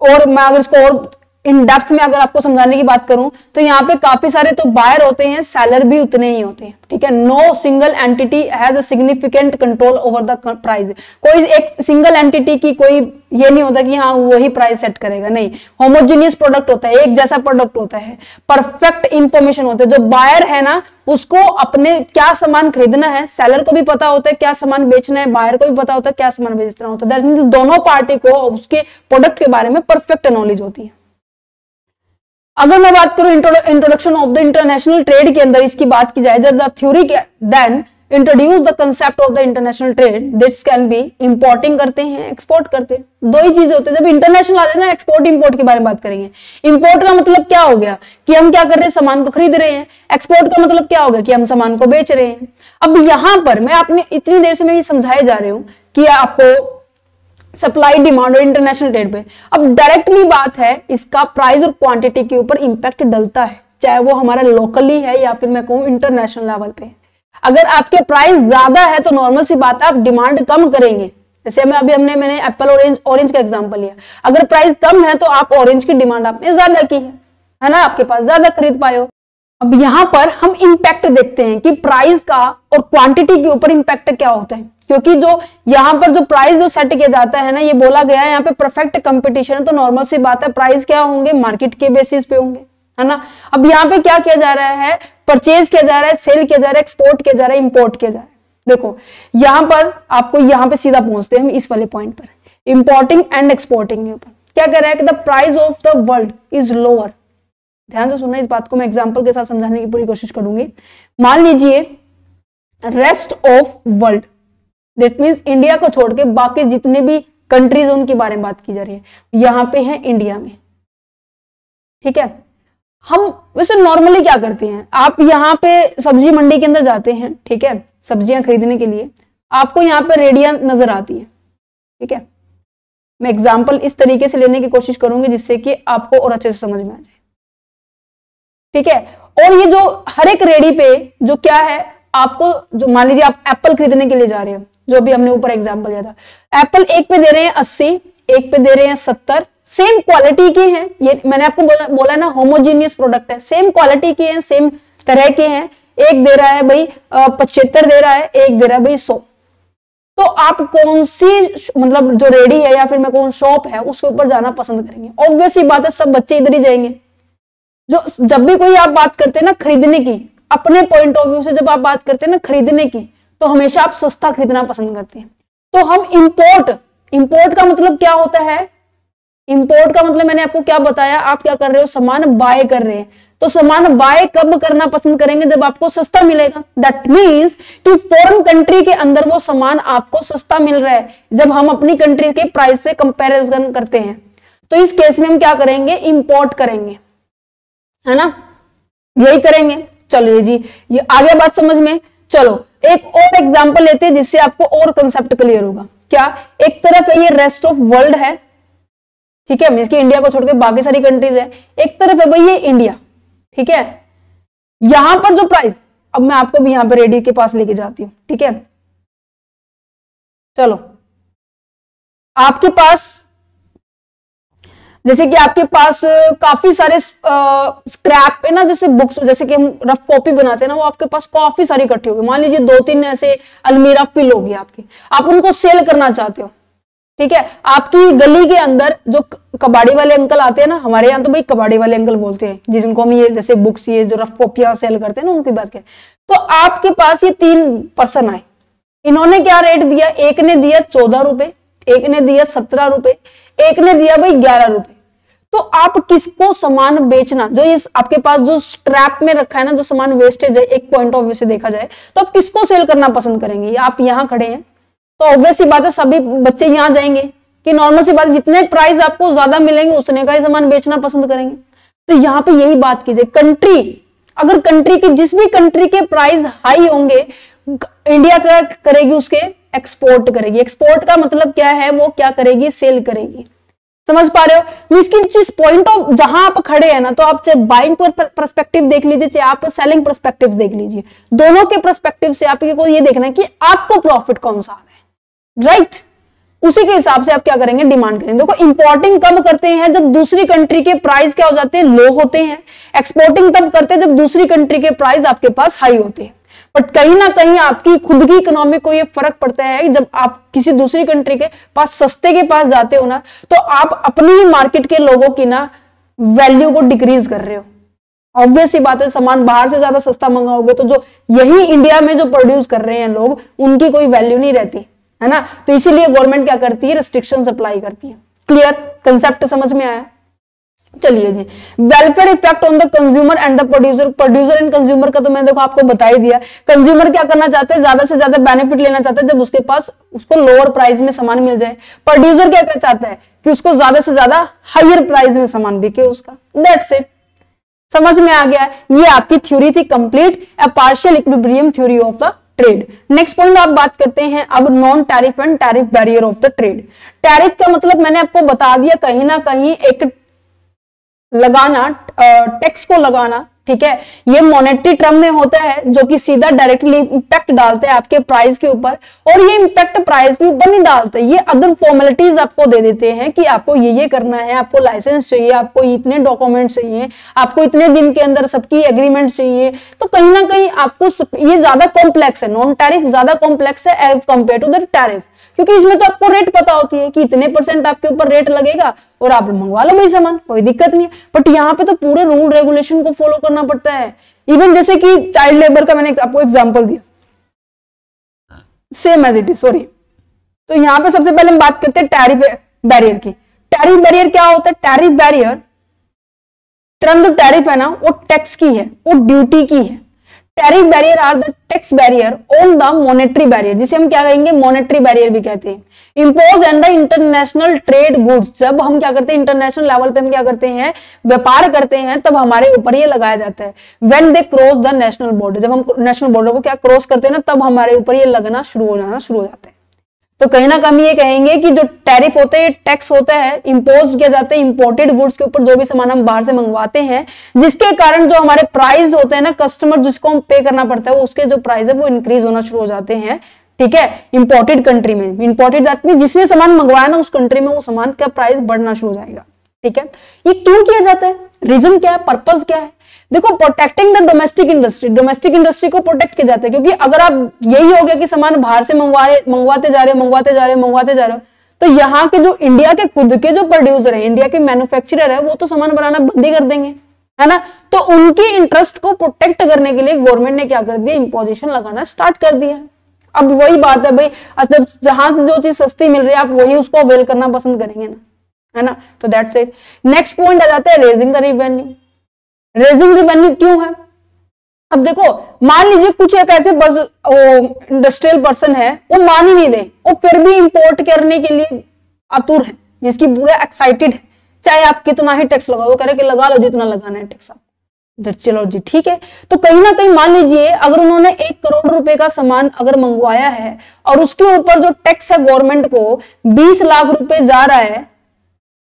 और मैं अगर इसको और इन डेप्थ में अगर आपको समझाने की बात करूं तो यहाँ पे काफी सारे तो बायर होते हैं, सेलर भी उतने ही होते हैं, ठीक है। No single entity has a significant control over the price, कोई एक सिंगल एंटिटी की कोई ये नहीं होता कि हाँ वही प्राइस सेट करेगा, नहीं, होमोजीनियस प्रोडक्ट होता है, एक जैसा प्रोडक्ट होता है, परफेक्ट इंफॉर्मेशन होता है। जो बायर है ना उसको अपने क्या सामान खरीदना है, सेलर को भी पता होता है क्या सामान बेचना है, बायर को भी पता होता है क्या सामान बेचना होता है। दैट मींस दोनों पार्टी को उसके प्रोडक्ट के बारे में परफेक्ट नॉलेज होती है। अगर मैं बात करूं introduction of the international trade के अंदर इसकी बात की जाए, the theory then introduce the concept of the international trade, this can be importing करते हैं, एक्सपोर्ट करते हैं, दो ही चीजें होती है। जब इंटरनेशनल आ जाए ना, एक्सपोर्ट इंपोर्ट के बारे में बात करेंगे। इंपोर्ट का मतलब क्या हो गया कि हम क्या कर रहे हैं, सामान को खरीद रहे हैं। एक्सपोर्ट का मतलब क्या हो गया कि हम सामान को बेच रहे हैं। अब यहां पर मैं आपने इतनी देर से मैं ये समझाए जा रही हूं कि आपको सप्लाई डिमांड और इंटरनेशनल ट्रेड पे अब डायरेक्टली बात है, इसका प्राइस और क्वांटिटी के ऊपर इंपैक्ट डलता है, चाहे वो हमारा लोकली है या फिर मैं कहूं इंटरनेशनल लेवल पे। अगर आपके प्राइस ज्यादा है तो नॉर्मल सी बात है आप डिमांड कम करेंगे। जैसे मैंने एप्पल ऑरेंज का एग्जांपल लिया, अगर प्राइस कम है तो आप ऑरेंज की डिमांड आपने ज्यादा की है ना, आपके पास ज्यादा खरीद पाए हो। अब यहां पर हम इंपैक्ट देखते हैं कि प्राइस का और क्वांटिटी के ऊपर इंपैक्ट क्या होता है, क्योंकि जो यहां पर जो प्राइस जो सेट किया जाता है ना, ये बोला गया है यहाँ पे परफेक्ट कंपटीशन है, तो नॉर्मल सी बात है प्राइस क्या होंगे, मार्केट के बेसिस पे होंगे, है ना। अब यहाँ पे क्या किया जा रहा है, परचेज किया जा रहा है, सेल किया जा रहा है, एक्सपोर्ट किया जा रहा है, इंपोर्ट किया जा रहा है। देखो यहां पर आपको यहां पे सीधा पहुंचते हैं हम इस वाले पॉइंट पर, इंपोर्टिंग एंड एक्सपोर्टिंग के ऊपर क्या कह रहा है कि the price of the world is lower. ध्यान से सुनना, इस बात को मैं एग्जांपल के साथ समझाने की पूरी कोशिश करूंगी। मान लीजिए rest of world, that means India को छोड़ के बाकी जितने भी कंट्रीज उनके बारे में बात की जा रही है, यहां पे है इंडिया में, ठीक है। हम वैसे नॉर्मली क्या करते हैं, आप यहाँ पे सब्जी मंडी के अंदर जाते हैं, ठीक है, सब्जियां खरीदने के लिए, आपको यहाँ पे रेडियां नजर आती है, ठीक है। मैं एग्जांपल इस तरीके से लेने की कोशिश करूंगी जिससे कि आपको और अच्छे से समझ में आ जाए, ठीक है। और ये जो हर एक रेडी पे जो क्या है, आपको जो मान लीजिए आप एप्पल खरीदने के लिए जा रहे हो, जो भी हमने ऊपर एग्जांपल दिया था, एप्पल एक पे दे रहे हैं 80, एक पे दे रहे हैं 70, सेम क्वालिटी के हैं, ये मैंने आपको बोला ना होमोजीनियस प्रोडक्ट है, सेम क्वालिटी के हैं, सेम तरह के हैं, एक दे रहा है भाई 75 दे रहा है, एक दे रहा है भाई 100, तो आप कौन सी मतलब जो रेडी है या फिर मैं कौन शॉप है उसके ऊपर जाना पसंद करेंगे। ऑब्वियस ही बात है सब बच्चे इधर ही जाएंगे। जो जब भी कोई आप बात करते हैं ना खरीदने की, अपने पॉइंट ऑफ व्यू से जब आप बात करते हैं ना खरीदने की, तो हमेशा आप सस्ता खरीदना पसंद करते हैं। तो हम इंपोर्ट का मतलब क्या होता है, इंपोर्ट का मतलब मैंने आपको क्या बताया, आप क्या कर रहे हो, सामान बाय कर रहे हैं, तो सामान बाय कब करना पसंद करेंगे, जब आपको सस्ता मिलेगा। दैट मींस कि फॉरेन कंट्री के अंदर वो सामान आपको सस्ता मिल रहा है, जब हम अपनी कंट्री के प्राइस से कंपैरिजन करते हैं, तो इस केस में हम क्या करेंगे, इंपोर्ट करेंगे, है ना, यही करेंगे। चलिए जी, ये आ गया बात समझ में। चलो एक और एग्जांपल लेते हैं जिससे आपको और कंसेप्ट क्लियर होगा। क्या, एक तरफ है ये रेस्ट ऑफ वर्ल्ड है, ठीक है, मींस कि इंडिया को छोड़कर बाकी सारी कंट्रीज है, एक तरफ है भाई ये इंडिया, ठीक है। यहां पर जो प्राइस, अब मैं आपको भी यहां पर रेडी के पास लेके जाती हूं, ठीक है। चलो आपके पास जैसे कि आपके पास काफी सारे स्क्रैप है ना, जैसे बुक्स, जैसे कि हम रफ कॉपी बनाते हैं ना, वो आपके पास काफी सारी इकट्ठी होगी। मान लीजिए 2-3 ऐसे अलमीरा फिल होगी आपकी, आप उनको सेल करना चाहते हो, ठीक है। आपकी गली के अंदर जो कबाड़ी वाले अंकल आते हैं ना, हमारे यहाँ तो भाई कबाड़ी वाले अंकल बोलते हैं जिनको हम ये जैसे बुक्स ये जो रफ कॉपियां सेल करते हैं ना, उनकी बात करें, तो आपके पास ये 3 पर्सन आए, इन्होंने क्या रेट दिया, एक ने दिया 14 रुपए, एक ने दिया 17 रुपए, एक ने दिया भाई 11 रुपए। तो आप किसको सामान बेचना, जो ये आपके पास जो स्क्रैप में रखा है ना, जो सामान वेस्टेज है, एक पॉइंट ऑफ व्यू से देखा जाए तो आप किसको सेल करना पसंद करेंगे। आप यहां खड़े हैं तो ऑब्वियस ही बात है सभी बच्चे यहां जाएंगे, कि नॉर्मल सी बात, जितने प्राइस आपको ज्यादा मिलेंगे उतने का ही सामान बेचना पसंद करेंगे। तो यहां पे यही बात कीजिए, कंट्री, अगर कंट्री की जिस भी कंट्री के प्राइस हाई होंगे, इंडिया क्या करेगी, उसके एक्सपोर्ट करेगी। एक्सपोर्ट का मतलब क्या है, वो क्या करेगी, सेल करेगी। समझ पा रहे हो? इसकी जिस पॉइंट ऑफ जहां आप खड़े हैं ना, तो आप चाहे बाइंग पर्सपेक्टिव देख लीजिए, चाहे आप सेलिंग पर्सपेक्टिव देख लीजिए, दोनों के पर्सपेक्टिव से आपको ये देखना है कि आपको प्रॉफिट कौन सा आ रहा है, राइट? उसी के हिसाब से आप क्या करेंगे, डिमांड करेंगे। देखो, इंपोर्टिंग कब करते हैं, जब दूसरी कंट्री के प्राइस क्या हो जाते हैं, लो होते हैं। एक्सपोर्टिंग तब करते हैं जब दूसरी कंट्री के प्राइस आपके पास हाई होते हैं। बट कहीं ना कहीं आपकी खुद की इकोनॉमी को ये फर्क पड़ता है, जब आप किसी दूसरी कंट्री के पास, सस्ते के पास जाते हो ना, तो आप अपनी ही मार्केट के लोगों की ना वैल्यू को डिक्रीज कर रहे हो। ऑब्वियस सी बात है, सामान बाहर से ज्यादा सस्ता मंगाओगे तो जो यही इंडिया में जो प्रोड्यूस कर रहे हैं लोग, उनकी कोई वैल्यू नहीं रहती है ना। तो इसीलिए गवर्नमेंट क्या करती है, रिस्ट्रिक्शन अप्लाई करती है। क्लियर कंसेप्ट समझ में आया? चलिए जी, welfare effect on the consumer and the producer. Producer and consumer का तो मैं देखो आपको बता ही दिया। कंज्यूमर क्या करना चाहते हैं, ज्यादा से ज्यादा बेनिफिट लेना चाहता है जब उसके पास उसको लोअर प्राइस में सामान मिल जाए। प्रोड्यूसर क्या चाहता है कि उसको ज्यादा से ज्यादा हायर प्राइस में सामान बिके उसका। दैट्स इट, समझ में आ गया? ये आपकी थ्योरी थी complete, a partial equilibrium theory of the trade. Next point आप बात करते हैं अब non tariff and tariff barrier of the trade. Tariff का मतलब मैंने आपको बता दिया, कहीं ना कहीं एक लगाना, टैक्स को लगाना, ठीक है। ये मॉनेटरी टर्म में होता है जो कि सीधा डायरेक्टली इंपैक्ट डालते हैं आपके प्राइस के ऊपर, और ये इंपैक्ट प्राइस के ऊपर नहीं डालते, ये अदर फॉर्मेलिटीज आपको दे देते हैं कि आपको ये करना है, आपको लाइसेंस चाहिए, आपको इतने डॉक्यूमेंट चाहिए, आपको इतने दिन के अंदर सबकी एग्रीमेंट चाहिए। तो कहीं ना कहीं आपको ये ज्यादा कॉम्प्लेक्स है, नॉन टैरिफ ज्यादा कॉम्प्लेक्स है as compare to the tariff, क्योंकि इसमें तो आपको रेट पता होती है कि इतने % आपके ऊपर रेट लगेगा और आप मंगवा लो भाई सामान, कोई दिक्कत नहीं है। बट यहाँ पे तो पूरे रूल रेगुलेशन को फॉलो करना पड़ता है। इवन जैसे कि चाइल्ड लेबर का मैंने आपको एग्जांपल दिया, same as it is, sorry. तो यहाँ पे सबसे पहले हम बात करते हैं टैरिफ बैरियर की। टैरिफ बैरियर क्या होता है? टैरिफ बैरियर, टर्म जो टैरिफ है ना, वो टैक्स की है, वो ड्यूटी की है। Tariff barrier are the tax barrier on the monetary barrier, जिसे हम क्या कहेंगे, मॉनेटरी बैरियर भी कहते हैं। Impose and the international trade goods, जब हम क्या करते हैं, इंटरनेशनल लेवल पे हम क्या करते हैं, व्यापार करते हैं, तब हमारे ऊपर ये लगाया जाता है। When they cross the national border, जब हम नेशनल बॉर्डर को क्या क्रॉस करते हैं ना, तब हमारे ऊपर ये लगना शुरू हो जाता है। तो कहीं ना कहीं ये कहेंगे कि जो टैरिफ होता है, टैक्स होता है, इंपोज किया जाता है इंपोर्टेड गुड्स के ऊपर, जो भी सामान हम बाहर से मंगवाते हैं, जिसके कारण जो हमारे प्राइस होते हैं ना, कस्टमर जिसको हम पे करना पड़ता है, उसके जो प्राइस है वो इंक्रीज होना शुरू हो जाते हैं। ठीक है, इंपोर्टेड कंट्री में, इंपोर्टेड आदमी जिसने सामान मंगवाया ना, उस कंट्री में वो सामान का प्राइस बढ़ना शुरू हो जाएगा। ठीक है, ये क्यों किया जाता है, रीजन क्या है, पर्पस क्या है? देखो, protecting the domestic industry, domestic industry को प्रोटेक्ट किया जाता है, क्योंकि अगर आप यही हो गया कि सामान बाहर से मंगवाते जा रहे हो, तो यहाँ के जो इंडिया के खुद के जो प्रोड्यूसर है, इंडिया के मैन्युफैक्चरर है, वो तो सामान बनाना बंद ही कर देंगे, है ना। तो उनके इंटरेस्ट को प्रोटेक्ट करने के लिए गवर्नमेंट ने क्या कर दिया, इंपोजिशन लगाना स्टार्ट कर दिया। अब वही बात है भाई, जहां से जो चीज सस्ती मिल रही है, आप वही उसको अवेल करना पसंद करेंगे ना, है ना। तो दैट्स इट। नेक्स्ट पॉइंट आ जाता है raising the revenue. Raising revenue क्यों है? अब देखो, मान लीजिए कुछ एक ऐसे इंडस्ट्रियल पर्सन है, वो मान ही नहीं दे, वो फिर भी इंपोर्ट करने के लिए आतुर है, जिसकी पूरा एक्साइटेड है, चाहे आप कितना ही टैक्स लगाओ, वो कह रहे कि लगा लो जितना लगाना है टैक्स आप। चलो जी ठीक है। तो कहीं ना कहीं मान लीजिए अगर उन्होंने 1 करोड़ रुपए का सामान अगर मंगवाया है और उसके ऊपर जो टैक्स है गवर्नमेंट को 20 लाख रुपए जा रहा है,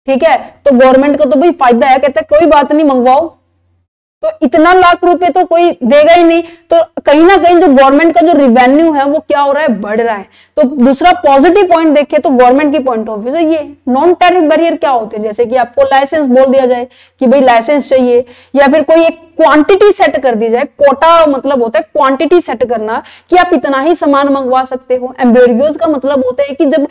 ठीक है, तो गवर्नमेंट को तो भाई फायदा है, कहता है कोई बात नहीं मंगवाओ, तो इतना लाख रुपए तो कोई देगा ही नहीं। तो कहीं ना कहीं जो गवर्नमेंट का जो रिवेन्यू है वो क्या हो रहा है, बढ़ रहा है। तो दूसरा पॉजिटिव पॉइंट देखे तो गवर्नमेंट की पॉइंट ऑफ व्यू से ये नॉन टैरिफ बैरियर क्या होते हैं, जैसे कि आपको लाइसेंस बोल दिया जाए कि भाई लाइसेंस चाहिए, या फिर कोई एक क्वांटिटी सेट कर दी जाए। कोटा मतलब होता है क्वांटिटी सेट करना, कि आप इतना ही सामान मंगवा सकते हो। एम्बेर्गोज का मतलब होता है कि जब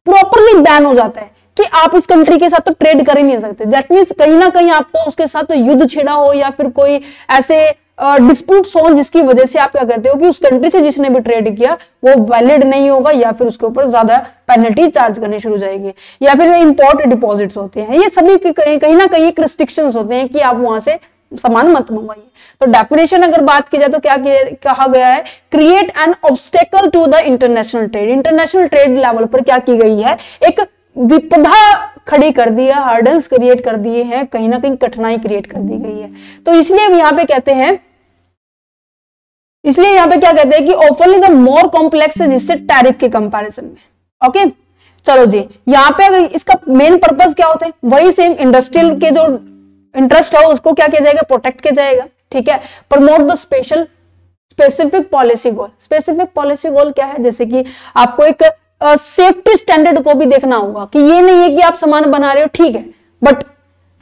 प्रॉपरली बैन हो जाता है कि आप इस कंट्री के साथ तो ट्रेड कर ही नहीं सकते, दैट मींस कहीं ना कहीं आपको उसके साथ तो युद्ध छिड़ा हो, या फिर कोई ऐसे डिस्प्यूट्स हो जिसकी वजह से आप क्या करते हो कि उस कंट्री से जिसने भी ट्रेड किया वो वैलिड नहीं होगा, या फिर उसके ऊपर ज्यादा पेनल्टी चार्ज करनी शुरू हो जाएगी, या फिर इंपोर्ट डिपॉजिट्स होते हैं। ये सभी कहीं ना कहीं एक रिस्ट्रिक्शंस होते हैं कि आप वहां से सामान मत मंगवाइए। तो डेफिनेशन अगर बात की जाए तो क्या कहा गया है, create an obstacle to the international trade. International trade level पर क्या की गई है, एक विपदा खड़ी कर दी है, हर्डल्स क्रिएट कर दिए हैं, कहीं ना कहीं कठिनाई क्रिएट कर दी गई है। तो इसलिए यहाँ पे कहते हैं, इसलिए यहाँ पे क्या कहते हैं कि ओपनली द मोर कॉम्प्लेक्स है जिससे टैरिफ के कंपैरिजन में। ओके चलो जी, यहाँ पे अगर इसका मेन पर्पस क्या होता है, वही सेम इंडस्ट्रियल के जो इंटरेस्ट है उसको क्या किया जाएगा, प्रोटेक्ट किया जाएगा। ठीक है, promote the specific policy goal. Specific policy goal क्या है, जैसे कि आपको एक सेफ्टी स्टैंडर्ड को भी देखना होगा कि ये नहीं है कि आप सामान बना रहे हो ठीक है, बट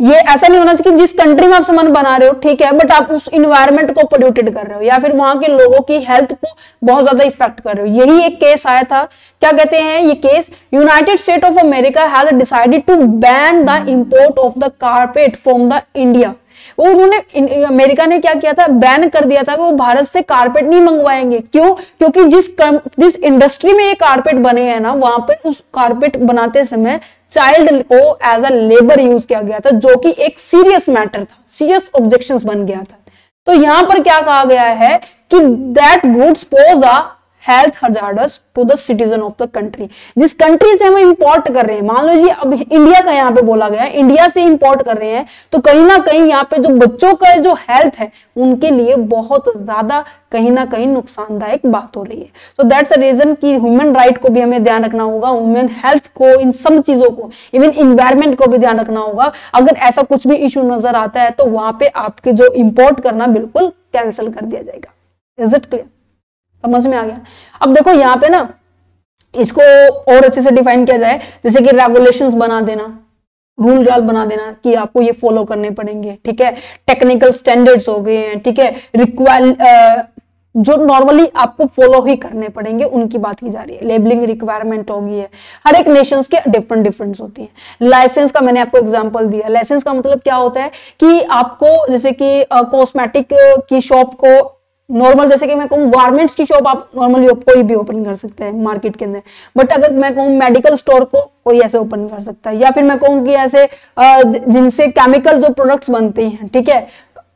ये ऐसा नहीं होना चाहिए कि जिस कंट्री में आप सामान बना रहे हो ठीक है, बट आप उस इन्वायरमेंट को पोल्यूटेड कर रहे हो या फिर वहां के लोगों की हेल्थ को बहुत ज्यादा इफेक्ट कर रहे हो। यही एक केस आया था, क्या कहते हैं ये case, united state of America has decided to ban the import of the carpet from the India. वो उन्होंने, अमेरिका ने क्या किया था, बैन कर दिया था कि वो भारत से कारपेट नहीं मंगवाएंगे। क्यों? क्योंकि जिस इंडस्ट्री में ये कारपेट बने हैं ना, वहां पर उस कारपेट बनाते समय चाइल्ड को एज अ लेबर यूज किया गया था, जो कि एक सीरियस मैटर था, सीरियस ऑब्जेक्शंस बन गया था। तो यहां पर क्या कहा गया है कि that goods pose a health hazardous to the citizen of the country. जिस कंट्री से हम इंपोर्ट कर रहे हैं, मान लीजिए अब इंडिया का यहाँ पे बोला गया है, इंडिया से इंपोर्ट कर रहे हैं, तो कहीं ना कहीं यहाँ पे जो बच्चों का जो हेल्थ है उनके लिए बहुत ज्यादा कहीं ना कहीं नुकसानदायक बात हो रही है। तो दैट्स अ रीजन कि ह्यूमन राइट को भी हमें ध्यान रखना होगा, ह्यूमन हेल्थ को, इन सब चीजों को, इवन इन्वायरमेंट को भी ध्यान रखना होगा। अगर ऐसा कुछ भी इशू नजर आता है तो वहां पे आपके जो इंपोर्ट करना बिल्कुल कैंसिल कर दिया जाएगा। Is it clear? समझ में आ गया? अब देखो यहाँ पे ना इसको और अच्छे से डिफाइन किया जाए, जैसे कि रेगुलेशंस बना देना, रूल बना देना कि आपको ये फॉलो करने पड़ेंगे। ठीक है, टेक्निकल स्टैंडर्ड्स हो गए हैं, ठीक है, जो नॉर्मली आपको फॉलो ही करने पड़ेंगे उनकी बात की जा रही है। लेबलिंग रिक्वायरमेंट होगी है, हर एक नेशंस के डिफरेंट होती है। लाइसेंस का मैंने आपको एग्जांपल दिया। लाइसेंस का मतलब क्या होता है कि आपको जैसे कि कॉस्मेटिक की शॉप को नॉर्मल, जैसे कि मैं कहूँ गारमेंट्स की शॉप आप नॉर्मली कोई भी ओपन कर सकते हैं मार्केट के अंदर, बट अगर मैं कहूँ मेडिकल स्टोर को कोई ऐसे ओपन कर सकता है, या फिर मैं कहूँ कि ऐसे जिनसे केमिकल जो प्रोडक्ट्स बनते हैं, ठीक है,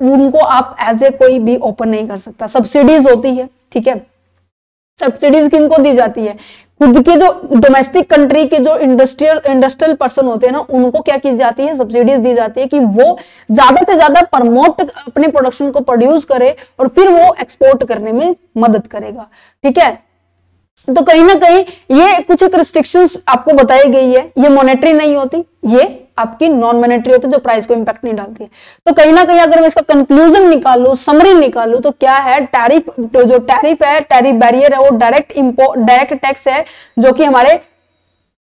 उनको आप एज ए कोई भी ओपन नहीं कर सकता। सब्सिडीज होती है, ठीक है, सब्सिडीज किनको दी जाती है, खुद के जो डोमेस्टिक कंट्री के जो इंडस्ट्रियल पर्सन होते हैं ना, उनको क्या की जाती है, सब्सिडीज दी जाती है कि वो ज्यादा से ज्यादा प्रमोट अपने प्रोडक्शन को प्रोड्यूस करे और फिर वो एक्सपोर्ट करने में मदद करेगा। ठीक है, तो कहीं ना कहीं ये कुछ एक रिस्ट्रिक्शंस आपको बताई गई है, ये मॉनेटरी नहीं होती, ये आपकी नॉन मॉनेटरी होती है जो प्राइस को इंपैक्ट नहीं डालती है। तो कहीं ना कहीं अगर मैं इसका कंक्लूजन निकालू, समरी निकालू, तो क्या है, टैरिफ, जो टैरिफ है, टैरिफ बैरियर है, वो डायरेक्ट टैक्स है जो कि हमारे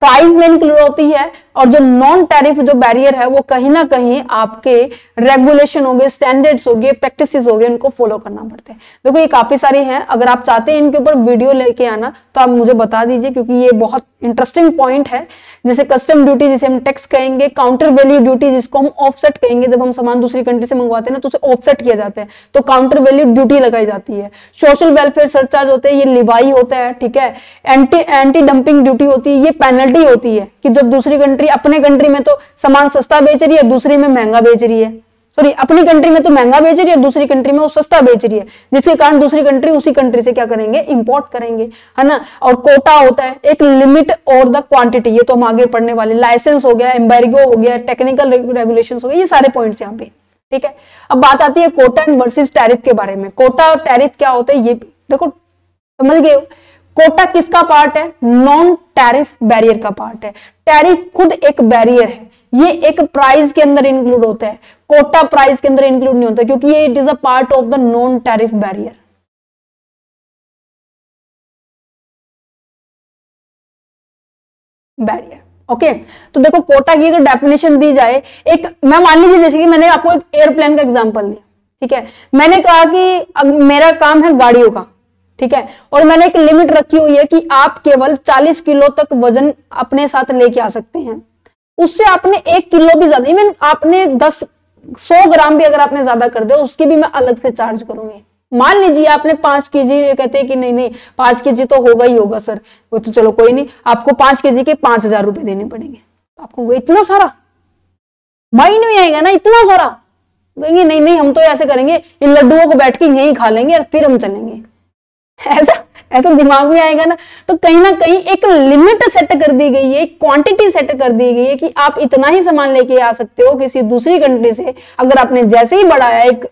प्राइस में इंक्लूड होती है, और जो नॉन टैरिफ जो बैरियर है वो कहीं ना कहीं आपके रेगुलेशन हो गए, स्टैंडर्ड्स हो गए, प्रैक्टिसेस हो गए, उनको फॉलो करना पड़ता है। देखो ये काफी सारी हैं, अगर आप चाहते हैं इनके ऊपर वीडियो लेके आना तो आप मुझे बता दीजिए, क्योंकि ये बहुत इंटरेस्टिंग पॉइंट है। जैसे कस्टम ड्यूटी जिसे हम टैक्स कहेंगे, काउंटर वैल्यू ड्यूटी जिसको हम ऑफसेट कहेंगे, जब हम सामान दूसरी कंट्री से मंगवाते हैं ना तो उसे ऑफसेट किया जाता है, तो काउंटर वैल्यू ड्यूटी लगाई जाती है। सोशल वेलफेयर सरचार्ज होते हैं, ये लिवाई होता है, ठीक है। एंटी डंपिंग ड्यूटी होती है, ये पेनल्टी होती है कि जब दूसरी कंट्री, अपने कंट्री में तो सामान सस्ता बेच रही है, दूसरी में महंगा बेच रही है, सॉरी अपनी कंट्री में तो महंगा बेच रही है, दूसरी कंट्री में वो सस्ता बेच रही है, जिसके कारण दूसरी कंट्री उसी कंट्री से क्या करेंगे, इंपोर्ट करेंगे, है ना। और कोटा होता है, एक लिमिट और द क्वांटिटी, ये तो हम आगे पढ़ने वाले। लाइसेंस हो गया, एम्बार्गो हो गया, टेक्निकल रेगुलेशंस हो गए, ये सारे पॉइंट्स यहाँ पे, ठीक है। अब बात आती है कोटा एंड वर्सेस टैरिफ के बारे में। कोटा और टैरिफ क्या होते हैं, ये देखो समझ गए हो। कोटा किसका पार्ट है, नॉन टैरिफ बैरियर का पार्ट है। टैरिफ खुद एक बैरियर है, ये एक प्राइस के अंदर इंक्लूड होता है। कोटा प्राइस के अंदर इंक्लूड नहीं होता, क्योंकि ये it is a part of the non tariff barrier. Okay, तो देखो कोटा की अगर डेफिनेशन दी जाए, एक मैं मान लीजिए जैसे कि मैंने आपको एक एयरप्लेन का एग्जांपल दिया, ठीक है। मैंने कहा कि मेरा काम है गाड़ियों का, ठीक है, और मैंने एक लिमिट रखी हुई है कि आप केवल 40 किलो तक वजन अपने साथ लेके आ सकते हैं। उससे आपने 1 किलो भी ज्यादा, इवन आपने 100 ग्राम भी अगर आपने ज्यादा कर दिया, उसकी भी मैं अलग से चार्ज करूंगी। मान लीजिए आपने 5 केजी, कहते हैं कि नहीं 5 केजी तो होगा ही होगा सर, वो तो चलो कोई नहीं, आपको 5 केजी के 5,000 रुपए देने पड़ेंगे। तो आपको इतना सारा माइंड में आएगा ना, इतना सारा, कहेंगे नहीं हम तो ऐसे करेंगे, इन लड्डुओं को बैठ के यहीं खा लेंगे और फिर हम चलेंगे। ऐसा दिमाग में आएगा ना, तो कहीं ना कहीं एक लिमिट सेट कर दी गई है, क्वांटिटी सेट कर दी गई है कि आप इतना ही सामान लेके आ सकते हो किसी दूसरी कंट्री से। अगर आपने जैसे ही बढ़ाया 1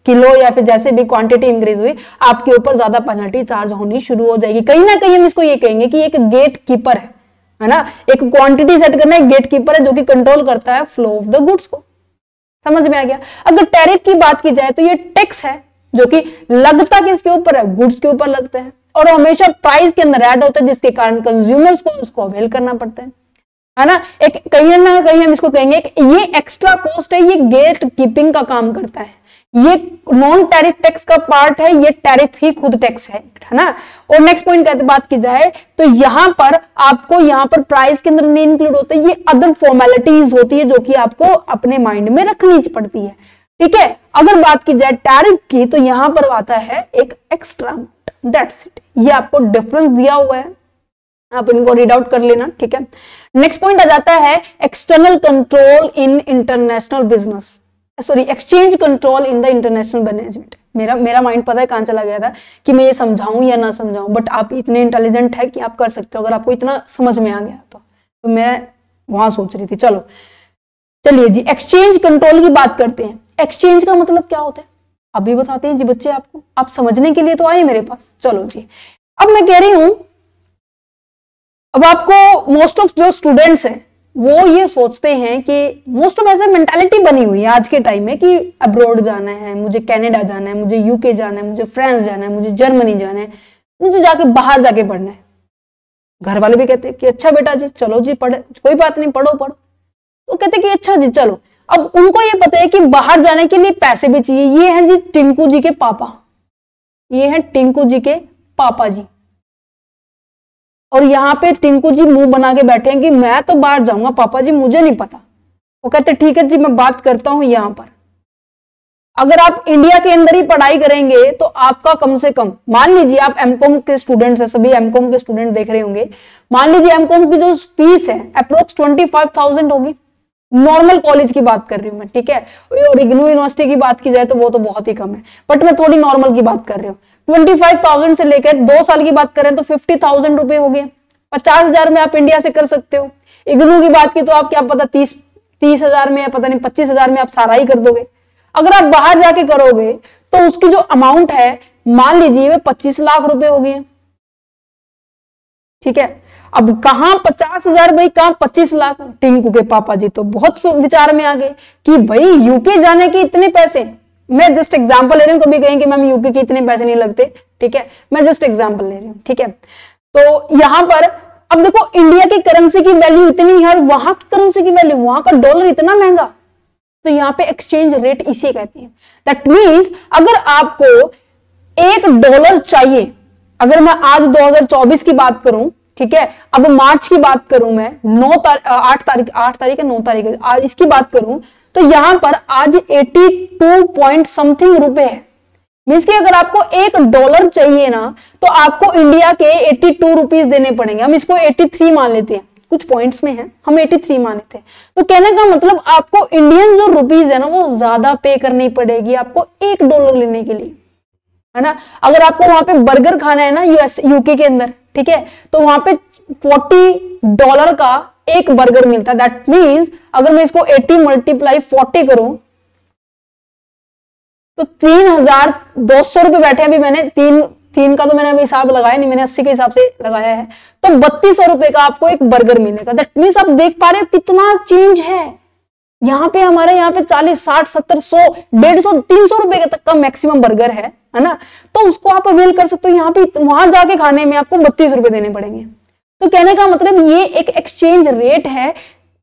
किलो या फिर जैसे भी क्वांटिटी इंक्रीज हुई, आपके ऊपर ज्यादा पेनल्टी चार्ज होनी शुरू हो जाएगी। कहीं ना कहीं हम इसको ये कहेंगे कि एक गेट कीपर है ना, एक क्वांटिटी सेट करना एक गेट कीपर है जो कि कंट्रोल करता है फ्लो ऑफ द गुड्स को। समझ में आ गया। अगर टैरिफ की बात की जाए तो ये टैक्स है जो कि लगता किसके ऊपर है, गुड्स के ऊपर लगता है, और हमेशा प्राइस के अंदर ऐड होता है, जिसके कारण कंज्यूमर्स को उसको अवेल करना पड़ता है ना। एक कहीं ना कहीं हम इसको कहेंगे ये एक्स्ट्रा कॉस्ट है, ये गेट कीपिंग का काम करता है, ये नॉन टैरिफ टैक्स का पार्ट है, ये टैरिफ ही खुद टैक्स है ना। और नेक्स्ट पॉइंट की बात की जाए तो यहां पर आपको यहां पर प्राइस के अंदर नहीं इंक्लूड होता है, ये अदर फॉर्मेलिटीज होती है जो कि आपको अपने माइंड में रखनी पड़ती है। ठीक है, अगर बात की जाए टैरिफ की तो यहां पर आता है एक एक्स्ट्रा अमाउंट, दैट्स इट। ये आपको डिफरेंस दिया हुआ है, आप इनको रीड आउट कर लेना। ठीक है, नेक्स्ट पॉइंट आ जाता है external control in international business, sorry exchange control in the international management. मेरा माइंड पता है कहां चला गया था कि मैं ये समझाऊं या ना समझाऊं, बट आप इतने इंटेलिजेंट है कि आप कर सकते हो अगर आपको इतना समझ में आ गया तो मैं वहां सोच रही थी। चलिए जी, एक्सचेंज कंट्रोल की बात करते हैं। एक्सचेंज का मतलब क्या होता है अभी बताते हैं जी बच्चे आपको, आप समझने के लिए तो आए मेरे पास। चलो जी, अब मैं कह रही हूं, अब आपको मोस्ट ऑफ जो स्टूडेंट्स हैं वो ये सोचते हैं कि मोस्ट ऑफ ऐसे मेंटालिटी बनी हुई है आज के टाइम में कि अब्रॉड जाना है, मुझे कनाडा जाना है, मुझे यूके जाना है, मुझे फ्रांस जाना है, मुझे जर्मनी जाना है, मुझे जाके बाहर जाके पढ़ना है। घर वाले भी कहते हैं कि अच्छा बेटा जी चलो जी पढ़े, कोई बात नहीं पढ़ो। तो कहते कि अच्छा जी चलो। अब उनको ये पता है कि बाहर जाने के लिए पैसे भी चाहिए। ये हैं जी टिंकू जी के पापा, ये हैं टिंकू जी के पापा जी, और यहाँ पे टिंकू जी मुंह बना के बैठे हैं कि मैं तो बाहर जाऊंगा पापा जी, मुझे नहीं पता। वो कहते ठीक है जी मैं बात करता हूं। यहां पर अगर आप इंडिया के अंदर ही पढ़ाई करेंगे तो आपका कम से कम, मान लीजिए आप एमकॉम के स्टूडेंट्स हैं, सभी एमकॉम के स्टूडेंट देख रहे होंगे, मान लीजिए एमकॉम की जो फीस है अप्रोक्स 25,000 होगी। नॉर्मल कॉलेज की बात कर रही हूं मैं, ठीक है। और इग्नू यूनिवर्सिटी की बात की जाए तो वो तो बहुत ही कम है, बट मैं थोड़ी नॉर्मल की बात कर रही हूँ। 25,000 से लेकर 2 साल की बात करें तो 50,000 रुपए हो गए। 50,000 में आप इंडिया से कर सकते हो। इग्नू की बात की तो आप क्या पता 30,000 में या पता नहीं 25,000 में आप सारा ही कर दोगे। अगर आप बाहर जाके करोगे तो उसकी जो अमाउंट है मान लीजिए वे 25 लाख रुपए हो गए। ठीक है, अब कहां 50,000 भाई, कहां 25 लाख। टिंकू के पापा जी तो बहुत विचार में आ गए कि भाई यूके जाने के इतने पैसे। मैं जस्ट एग्जांपल ले रही हूं, कभी कहें कि मैम यूके के इतने पैसे नहीं लगते, ठीक है, मैं जस्ट एग्जांपल ले रही हूं। ठीक है, तो यहां पर अब देखो इंडिया की करेंसी की वैल्यू इतनी है और वहां की करेंसी की वैल्यू, वहां का डॉलर इतना महंगा, तो यहां पे एक्सचेंज रेट इसे कहते हैं। दैट मींस अगर आपको $1 चाहिए, अगर मैं आज 2024 की बात करूं, ठीक है, अब मार्च की बात करूं मैं 8 तारीख है 9 तारीख है, आज इसकी बात करूं तो यहां पर आज 82 पॉइंट समथिंग रुपए है। मींस कि अगर आपको $1 चाहिए ना तो आपको इंडिया के 82 रुपीज देने पड़ेंगे। हम इसको 83 मान लेते हैं, कुछ पॉइंट्स में है, हम 83 मान लेते हैं। तो कहने का मतलब आपको इंडियन जो रुपीज है ना वो ज्यादा पे करनी पड़ेगी आपको $1 लेने के लिए, है ना। अगर आपको वहां पे बर्गर खाना है ना यूके के अंदर, ठीक है, तो वहां पे $40 का एक बर्गर मिलता है। दैट मींस अगर मैं इसको 80 × 40 करूं तो 3,200 रुपए बैठे। अभी मैंने तीन का तो मैंने अभी हिसाब लगाया नहीं, मैंने 80 के हिसाब से लगाया है, तो 3,200 रुपए का आपको एक बर्गर मिलेगा। दैट मींस आप देख पा रहे हो कितना चेंज है। यहाँ पे हमारे यहाँ पे 40, 60, 70, 100, 150, 300 रुपए तक का मैक्सिमम बर्गर है ना, तो उसको आप अवेल कर सकते हो। यहाँ पे वहां जाके खाने में आपको 32 रुपए देने पड़ेंगे। तो कहने का मतलब ये एक एक्सचेंज रेट है,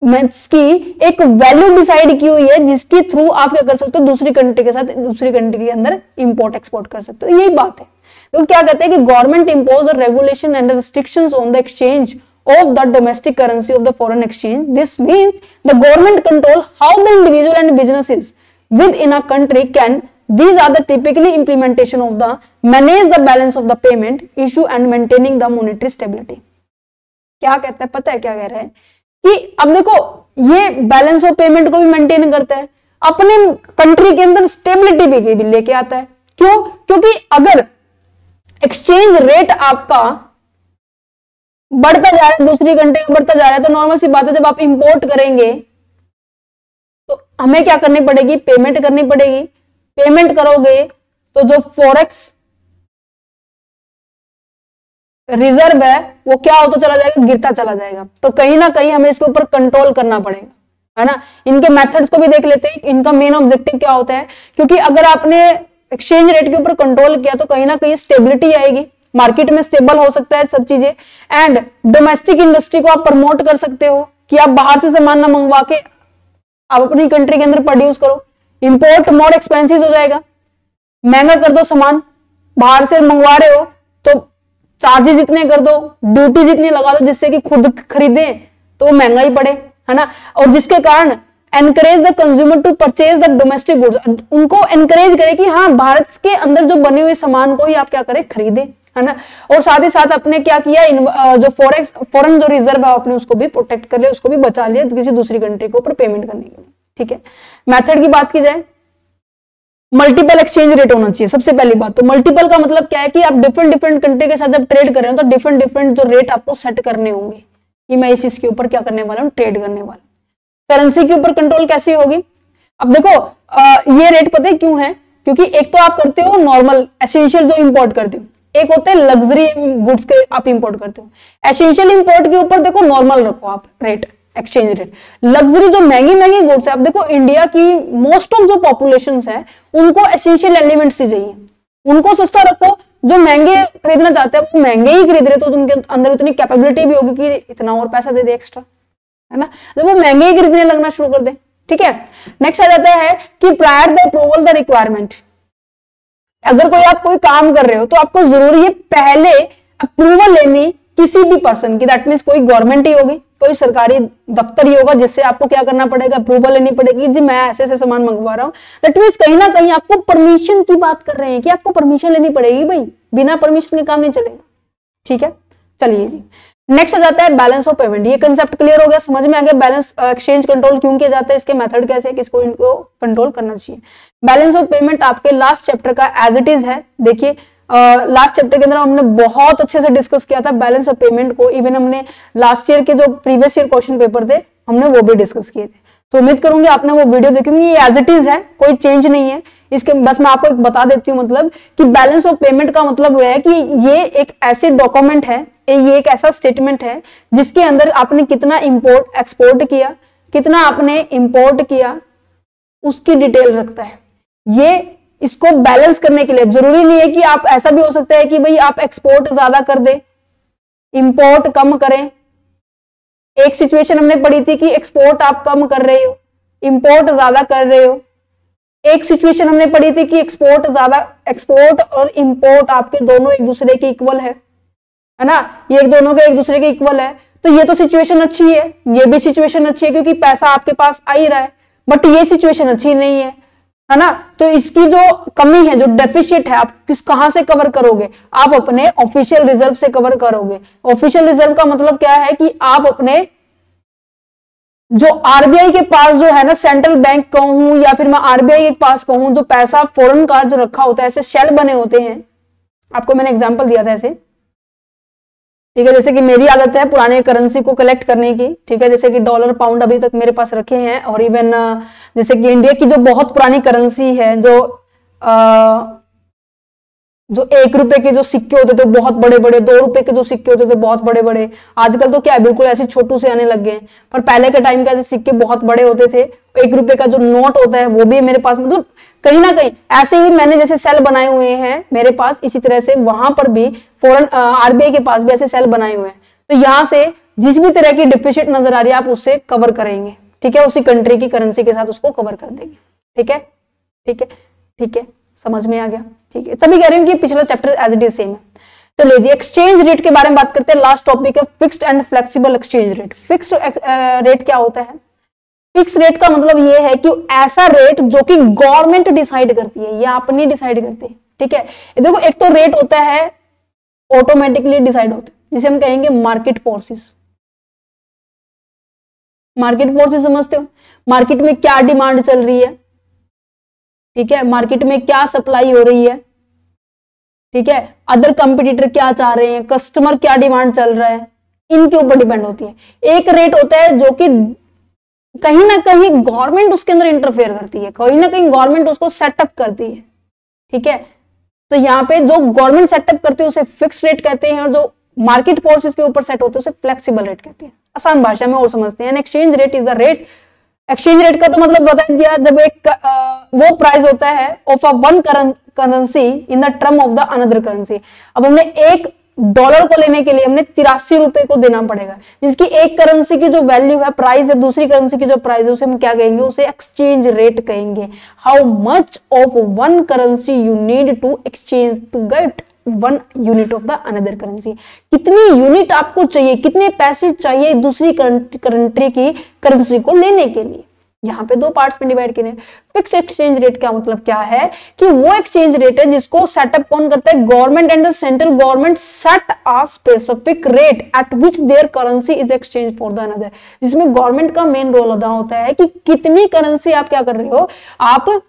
की एक वैल्यू डिसाइड की हुई है जिसके थ्रू आप क्या कर सकते हो, दूसरी कंट्री के साथ, दूसरी कंट्री के अंदर इंपोर्ट एक्सपोर्ट कर सकते हो। यही बात है। तो क्या कहते हैं कि government impose a regulation and restrictions on the exchange of the domestic currency of the foreign exchange. This means the government control how the individual and businesses within a country can, these are the typically implementation of the manage the balance of the payment issue and maintaining the monetary stability. क्या कहता है पता है क्या कह रहा है कि अब देखो ये बैलेंस ऑफ पेमेंट को भी मेंटेन करता है, अपने कंट्री के अंदर स्टेबिलिटी भी लेके आता है। क्यों? क्योंकि अगर एक्सचेंज रेट आपका बढ़ता जा रहा है, दूसरी कंट्री का बढ़ता जा रहा है, तो नॉर्मल सी बात है जब आप इंपोर्ट करेंगे तो हमें क्या करनी पड़ेगी, पेमेंट करनी पड़ेगी। पेमेंट करोगे तो जो फॉरेक्स रिजर्व है वो क्या होता चला जाएगा, गिरता चला जाएगा। तो कहीं ना कहीं हमें इसके ऊपर कंट्रोल करना पड़ेगा, है ना। इनके मेथड्स को भी देख लेते हैं, इनका मेन ऑब्जेक्टिव क्या होता है, क्योंकि अगर आपने एक्सचेंज रेट के ऊपर कंट्रोल किया तो कहीं ना कहीं स्टेबिलिटी आएगी, मार्केट में स्टेबल हो सकता है सब चीजें, एंड डोमेस्टिक इंडस्ट्री को आप प्रमोट कर सकते हो कि आप बाहर से सामान ना मंगवा के आप अपनी कंट्री के अंदर प्रोड्यूस करो। इंपोर्ट मोर एक्सपेंसिव हो जाएगा, महंगा कर दो सामान, बाहर से मंगवा रहे हो तो चार्जेस इतने कर दो, ड्यूटी जितनी लगा दो जिससे कि खुद खरीदे तो वो महंगा ही पड़े, है ना। और जिसके कारण encourage the consumer to purchase the domestic goods, उनको एनकरेज करे कि हाँ भारत के अंदर जो बने हुए सामान को ही आप क्या करें, खरीदे, है ना। और साथ ही साथ अपने क्या किया, जो फॉरेन जो रिजर्व है आपने उसको भी प्रोटेक्ट कर लिया, उसको भी बचा लिया किसी दूसरी कंट्री को ऊपर पेमेंट करने के लिए, ठीक है। मेथड की बात की जाए, मल्टीपल एक्सचेंज रेट होना चाहिए सबसे पहली बात। तो मल्टीपल का मतलब क्या है कि आप डिफरेंट कंट्री के साथ जब ट्रेड कर रहे हो तो डिफरेंट जो रेट आपको सेट करने होंगे कि मैं इस के ऊपर क्या करने वाला हूं, ट्रेड करने वाला। करेंसी के ऊपर कंट्रोल कैसे होगी, अब देखो ये रेट पता है क्यों है, क्योंकि एक तो आप करते हो नॉर्मल एसेंशियल जो इंपोर्ट करते हो, एक होते हैं लग्जरी गुड्स के आप इंपोर्ट करते हो। एसेंशियल इंपोर्ट के ऊपर देखो नॉर्मल रखो आप रेट, एक्सचेंज रेट। लग्जरी जो महंगी गुड्स है, अब देखो इंडिया की मोस्ट ऑफ जो पॉपुलेशन है उनको एसेंशियल एलिमेंट्स ही चाहिए, उनको सस्ता रखो। जो महंगे खरीदना चाहते हैं वो महंगे ही खरीद रहे, तो उनके अंदर उतनी कैपेबिलिटी भी होगी कि इतना और पैसा दे दे एक्स्ट्रा, है ना, जब वो महंगे ही खरीदने लगना शुरू कर दे, ठीक है। नेक्स्ट आ जाता है कि prior the approval the requirement. अगर कोई आप कोई काम कर रहे हो तो आपको जरूरी है पहले अप्रूवल लेनी किसी भी पर्सन की, दैट मीन्स कोई गवर्नमेंट ही होगी, कोई सरकारी दफ्तर ही होगा, जिससे आपको क्या करना पड़ेगा, अप्रूवल लेनी पड़ेगी, जी मैं ऐसे ऐसे सामान मंगवा रहा हूं। दैट मीन्स कहीं ना कहीं आपको परमिशन की बात कर रहे हैं कि आपको परमिशन लेनी पड़ेगी भाई, बिना परमिशन के काम नहीं चलेगा, ठीक है। चलिए जी, नेक्स्ट आ जाता है बैलेंस ऑफ पेमेंट। ये कंसेप्ट क्लियर हो गया, समझ में आ गया बैलेंस एक्सचेंज कंट्रोल क्यों किया जाता है, इसके मेथड कैसे है, किसको इनको कंट्रोल करना चाहिए। बैलेंस ऑफ पेमेंट आपके लास्ट चैप्टर का एज इट इज है। देखिए लास्ट चैप्टर के अंदर हमने बहुत अच्छे से डिस्कस किया था बैलेंस ऑफ पेमेंट को, इवन हमने लास्ट ईयर के जो प्रीवियस ईयर क्वेश्चन पेपर थे हमने वो भी डिस्कस किए थे। तो उम्मीद करूंगी आपने वो वीडियो देखी होंगी, ये एज इट इज है, कोई चेंज नहीं है इसके। बस मैं आपको एक बता देती हूँ मतलब कि बैलेंस ऑफ पेमेंट का मतलब वो है कि ये एक ऐसे डॉक्यूमेंट है, ये एक ऐसा स्टेटमेंट है जिसके अंदर आपने कितना इंपोर्ट एक्सपोर्ट किया, कितना आपने इंपोर्ट किया, उसकी डिटेल रखता है। ये इसको बैलेंस करने के लिए जरूरी नहीं है कि आप, ऐसा भी हो सकता है कि भाई आप एक्सपोर्ट ज्यादा कर दे, इंपोर्ट कम करें। एक सिचुएशन हमने पढ़ी थी कि एक्सपोर्ट आप कम कर रहे हो, इंपोर्ट ज्यादा कर रहे हो। एक सिचुएशन हमने पढ़ी थी कि एक्सपोर्ट और इंपोर्ट आपके दोनों एक दूसरे के इक्वल है ना, ये दोनों के एक दूसरे के इक्वल है। तो ये तो सिचुएशन अच्छी है, ये भी सिचुएशन अच्छी है क्योंकि पैसा आपके पास आ ही रहा है, बट ये सिचुएशन अच्छी नहीं है ना। तो इसकी जो कमी है, जो डेफिशिएट है, आप कहां से कवर करोगे, आप अपने ऑफिशियल रिजर्व से कवर करोगे। ऑफिशियल रिजर्व का मतलब क्या है कि आप अपने जो आरबीआई के पास जो है ना, सेंट्रल बैंक कहूं या फिर मैं आरबीआई के पास कहूं, जो पैसा फॉरेन का जो रखा होता है, ऐसे शेल बने होते हैं। आपको मैंने एग्जांपल दिया था ऐसे, ठीक है। जैसे कि मेरी आदत है पुराने करेंसी को कलेक्ट करने की, ठीक है, जैसे कि डॉलर पाउंड अभी तक मेरे पास रखे हैं, और इवन जैसे कि इंडिया की जो बहुत पुरानी करेंसी है, जो 1 रुपए के जो सिक्के होते थे बहुत बड़े बड़े, 2 रुपए के जो सिक्के होते थे बहुत बड़े बड़े, आजकल तो क्या है बिल्कुल ऐसे छोटू से आने लग गए, पर पहले के टाइम के ऐसे सिक्के बहुत बड़े होते थे। 1 रुपए का जो नोट होता है वो भी मेरे पास, मतलब कहीं ना कहीं ऐसे ही मैंने जैसे सेल बनाए हुए हैं मेरे पास, इसी तरह से वहां पर भी फॉरेन आरबीआई के पास भी ऐसे सेल बनाए हुए हैं। तो यहां से जिस भी तरह की डिफिसिट नजर आ रही है आप उससे कवर करेंगे, ठीक है, उसी कंट्री की करेंसी के साथ उसको कवर कर देंगे, ठीक है, ठीक है, ठीक है, समझ में आ गया, ठीक है। तभी कह रही हूँ कि पिछला chapter as it is same है। चलिए जी, एक्सचेंज रेट के बारे में बात करते हैं। लास्ट टॉपिक है fixed and flexible exchange rate. Fixed rate क्या होता है? फिक्स रेट का मतलब ये है कि ऐसा रेट जो कि गवर्नमेंट डिसाइड करती है, या आप नहीं डिसाइड करते, ठीक है। देखो एक तो रेट होता है ऑटोमेटिकली डिसाइड होता है, जिसे हम कहेंगे मार्केट फोर्सेस। मार्केट फोर्सेस समझते हो, मार्केट में क्या डिमांड चल रही है, ठीक है, मार्केट में क्या सप्लाई हो रही है, ठीक है, अदर कंपटीटर क्या चाह रहे हैं, कस्टमर क्या डिमांड चल रहा है, इनके ऊपर डिपेंड होती है। एक रेट होता है जो कि कहीं ना कहीं गवर्नमेंट उसके अंदर इंटरफेयर करती है, कहीं ना कहीं गवर्नमेंट उसको सेटअप करती है, ठीक है। तो यहाँ पे जो गवर्नमेंट सेटअप करती है उसे फिक्स रेट कहते हैं, और जो मार्केट फोर्सेस के ऊपर सेट होते हैं उसे फ्लेक्सिबल रेट कहते हैं। आसान भाषा में और समझते हैं, exchange rate is the rate. Exchange rate का तो मतलब बता दिया, जब एक वो प्राइस होता है of a one currency in the term of the another currency. अब हमने $1 को लेने के लिए हमने 83 रुपए को देना पड़ेगा, जिसकी एक करेंसी की जो वैल्यू है, प्राइस है, दूसरी करेंसी की जो प्राइस है, उसे हम क्या कहेंगे, उसे एक्सचेंज रेट कहेंगे। How much of one currency you need to exchange to get 1 unit of the another currency. कितनी यूनिट आपको चाहिए, कितने पैसे चाहिए दूसरी कंट्री की करेंसी को लेने के लिए। यहां पे 2 पार्ट्स में डिवाइड किए। फिक्स एक्सचेंज रेट का मतलब क्या है कि वो एक्सचेंज रेट है जिसको सेटअप कौन करता है, government and the central government set a specific rate at which there currency is exchange for the another. जिसमें गवर्नमेंट का मेन रोल अदा होता है कि कितनी करेंसी आप क्या कर रहे हो, आप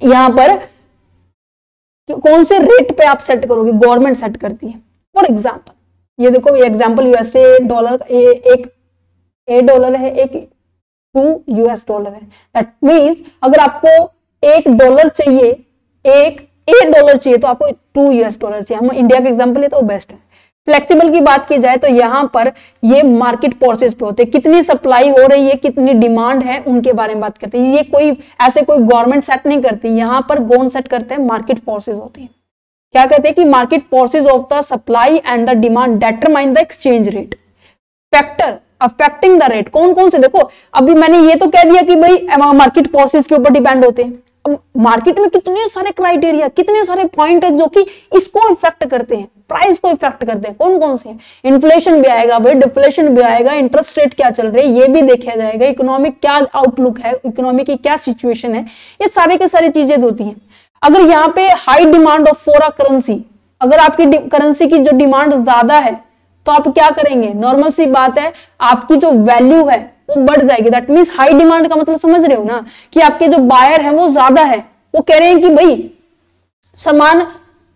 यहां पर कौन से रेट पे आप सेट करोगे, गवर्नमेंट सेट करती है। फॉर एग्जाम्पल ये देखो, ये एग्जाम्पल यूएसए डॉलर, एक $1 है, एक $2 है। दैट मीन्स अगर आपको $1 चाहिए, एक $8 चाहिए, तो आपको $2 चाहिए। हम इंडिया का एग्जाम्पल है तो बेस्ट है। फ्लेक्सिबल की बात की जाए तो यहां पर ये मार्केट फोर्सेस पे होते हैं, कितनी सप्लाई हो रही है, कितनी डिमांड है, उनके बारे में बात करते हैं। ये कोई ऐसे कोई गवर्नमेंट सेट नहीं करती, यहां पर कौन सेट करते हैं, मार्केट फोर्सेस होती है। क्या कहते हैं कि market forces of the supply and the demand determine the exchange rate. Factor affecting the rate कौन कौन से, देखो अभी मैंने ये तो कह दिया कि भाई मार्केट फोर्सेस के ऊपर डिपेंड होते हैं। अब मार्केट में कितने सारे क्राइटेरिया, कितने सारे पॉइंट है जो कि इसको इफेक्ट करते हैं, प्राइस को इफेक्ट करते हैं। कौन कौन से हैं, इन्फ्लेशन भी आएगा भाई, डिफ्लेशन भी आएगा, इंटरेस्ट रेट क्या चल रही है ये भी देखा जाएगा, इकोनॉमिक क्या आउटलुक है, इकोनॉमी की क्या सिचुएशन है, ये सारे के सारी चीजें होती हैं। अगर यहाँ पे high demand of for a currency, अगर आपकी करेंसी की जो डिमांड ज्यादा है तो आप क्या करेंगे, नॉर्मल सी बात है, आपकी जो वैल्यू है वो बढ़ जाएगी। दैट मींस हाई डिमांड का मतलब समझ रहे हो ना, कि आपके जो बायर है वो ज्यादा है, वो कह रहे हैं कि भाई सामान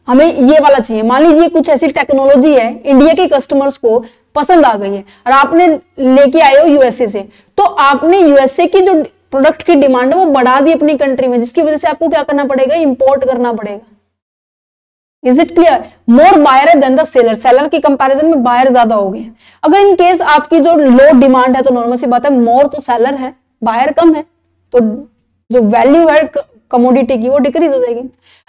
हमें ये वाला चाहिए। मान लीजिए कुछ ऐसी टेक्नोलॉजी है इंडिया के कस्टमर्स को पसंद आ गई है और आपने लेके आए हो यूएसए से, तो आपने यूएसए की जो प्रोडक्ट की डिमांड है वो बढ़ा दी अपनी कंट्री में, जिसकी वजह से आपको क्या करना पड़ेगा, इंपोर्ट करना पड़ेगा। Is it clear? More buyer है देन द सेलर, सेलर की कंपैरिजन में बायर ज्यादा हो गए। अगर इन केस आपकी जो लो डिमांड है तो नॉर्मल सी बात है, मोर तो सेलर है, बायर कम है, तो जो वैल्यू है कमोडिटी की वो डिक्रीज हो जाएगी।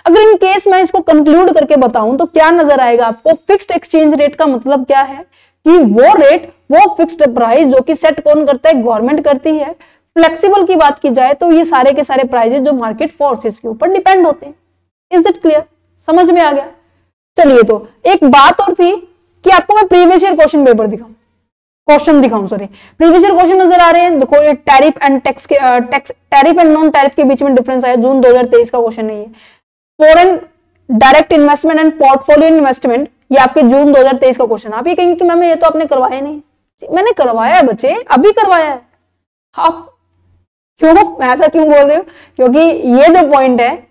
अगर इन केस मैं इसको कंक्लूड करके बताऊं तो क्या नजर आएगा आपको, फिक्स्ड एक्सचेंज रेट का मतलब क्या है कि वो रेट, वो फिक्स्ड प्राइस जो कि सेट कौन करता है, गवर्नमेंट करती है। फ्लेक्सिबल की बात की जाए तो ये सारे के सारे प्राइजेस जो मार्केट फोर्सेस के ऊपर डिपेंड होते हैं। Is it clear? समझ में आ गया? चलिए, तो एक बात और थी कि आपको मैं प्रीवियस ईयर क्वेश्चन पेपर दिखाऊं, प्रीवियस ईयर क्वेश्चन नजर आ रहे हैं। देखो ये टैरिफ एंड टैक्स के टैरिफ एंड नॉन टैरिफ के बीच में डिफरेंस आया, जून 2023 का क्वेश्चन है ये। Foreign direct investment and portfolio investment, ये आपके जून 2023 का क्वेश्चन। आप ये कहेंगे कि मैम ये तो आपने करवाया नहीं। मैंने करवाया है बच्चे, अभी करवाया है। आप क्यों ऐसा क्यों बोल रहे हो? क्योंकि ये जो पॉइंट है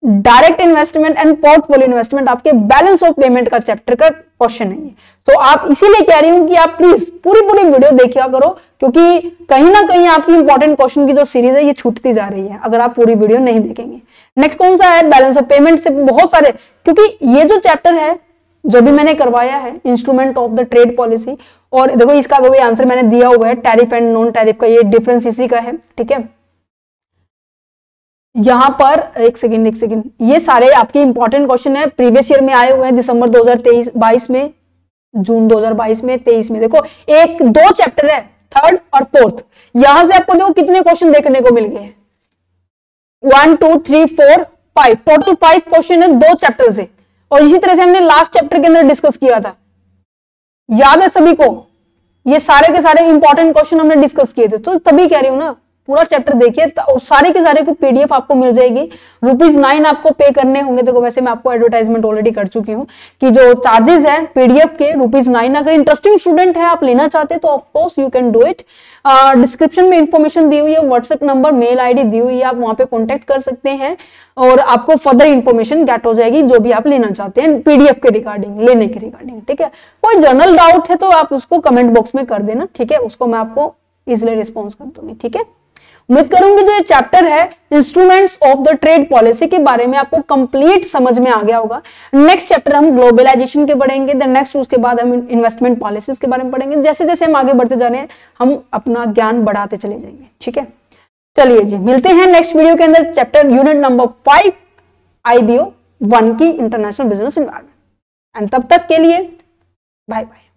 direct investment and portfolio investment आपके बैलेंस ऑफ पेमेंट का चैप्टर का क्वेश्चन है। तो आप इसीलिए कह रही हूं कि आप प्लीज पूरी वीडियो देखिया करो, क्योंकि कहीं ना कहीं आपकी इंपॉर्टेंट क्वेश्चन की जो सीरीज है ये छूटती जा रही है अगर आप पूरी वीडियो नहीं देखेंगे। नेक्स्ट कौन सा है, बैलेंस ऑफ पेमेंट से बहुत सारे, क्योंकि ये जो चैप्टर है जो भी मैंने करवाया है instrument of the trade policy, और देखो इसका तो भी आंसर मैंने दिया हुआ है, टैरिफ एंड नॉन टैरिफ का ये डिफरेंस इसी का है। ठीक है, यहां पर एक सेकंड, ये सारे आपके इंपॉर्टेंट क्वेश्चन है, प्रीवियस ईयर में आए हुए हैं, दिसंबर 2022 में, जून 2022 में, 23 में। देखो एक दो चैप्टर है, थर्ड और फोर्थ, यहां से आपको देखो कितने क्वेश्चन देखने को मिल गए, 1 2 3 4 5, टोटल 5 क्वेश्चन है दो चैप्टर से। और इसी तरह से हमने लास्ट चैप्टर के अंदर डिस्कस किया था, याद है सभी को, ये सारे के सारे इंपॉर्टेंट क्वेश्चन हमने डिस्कस किए थे। तो तभी कह रही हूं ना, पूरा चैप्टर देखिए, तो सारे के सारे को पीडीएफ आपको मिल जाएगी। ₹9 आपको पे करने होंगे। देखो वैसे मैं आपको एडवर्टाइजमेंट ऑलरेडी कर चुकी हूँ कि जो चार्जेस है पीडीएफ के ₹9। अगर इंटरेस्टिंग स्टूडेंट है, आप लेना चाहते हैं तो of course you can do it. Description में इंफॉर्मेशन दी हुई है, व्हाट्सएप नंबर, मेल आईडी दी हुई है, आप वहां पे कॉन्टेक्ट कर सकते हैं और आपको फर्दर इंफॉर्मेशन गेट हो जाएगी जो भी आप लेना चाहते हैं पीडीएफ के रिगार्डिंग, लेने के रिगार्डिंग। ठीक है, कोई जनरल डाउट है तो आप उसको कमेंट बॉक्स में कर देना। ठीक है, उसको मैं आपको इजिली रिस्पॉन्स कर दूंगी। ठीक है, उम्मीद करूंगी जो ये चैप्टर है instruments of the trade policy के बारे में आपको कंप्लीट समझ में आ गया होगा। नेक्स्ट चैप्टर हम ग्लोबलाइजेशन के पढ़ेंगे, देन नेक्स्ट उसके बाद हम इन्वेस्टमेंट पॉलिसीज के बारे में पढ़ेंगे। जैसे जैसे हम आगे बढ़ते जा रहे हैं हम अपना ज्ञान बढ़ाते चले जाएंगे। ठीक है, चलिए जी, मिलते हैं नेक्स्ट वीडियो के अंदर चैप्टर यूनिट नंबर 5 IBO 1 की इंटरनेशनल बिजनेस एनवायरनमेंट। एंड तब तक के लिए बाय बाय।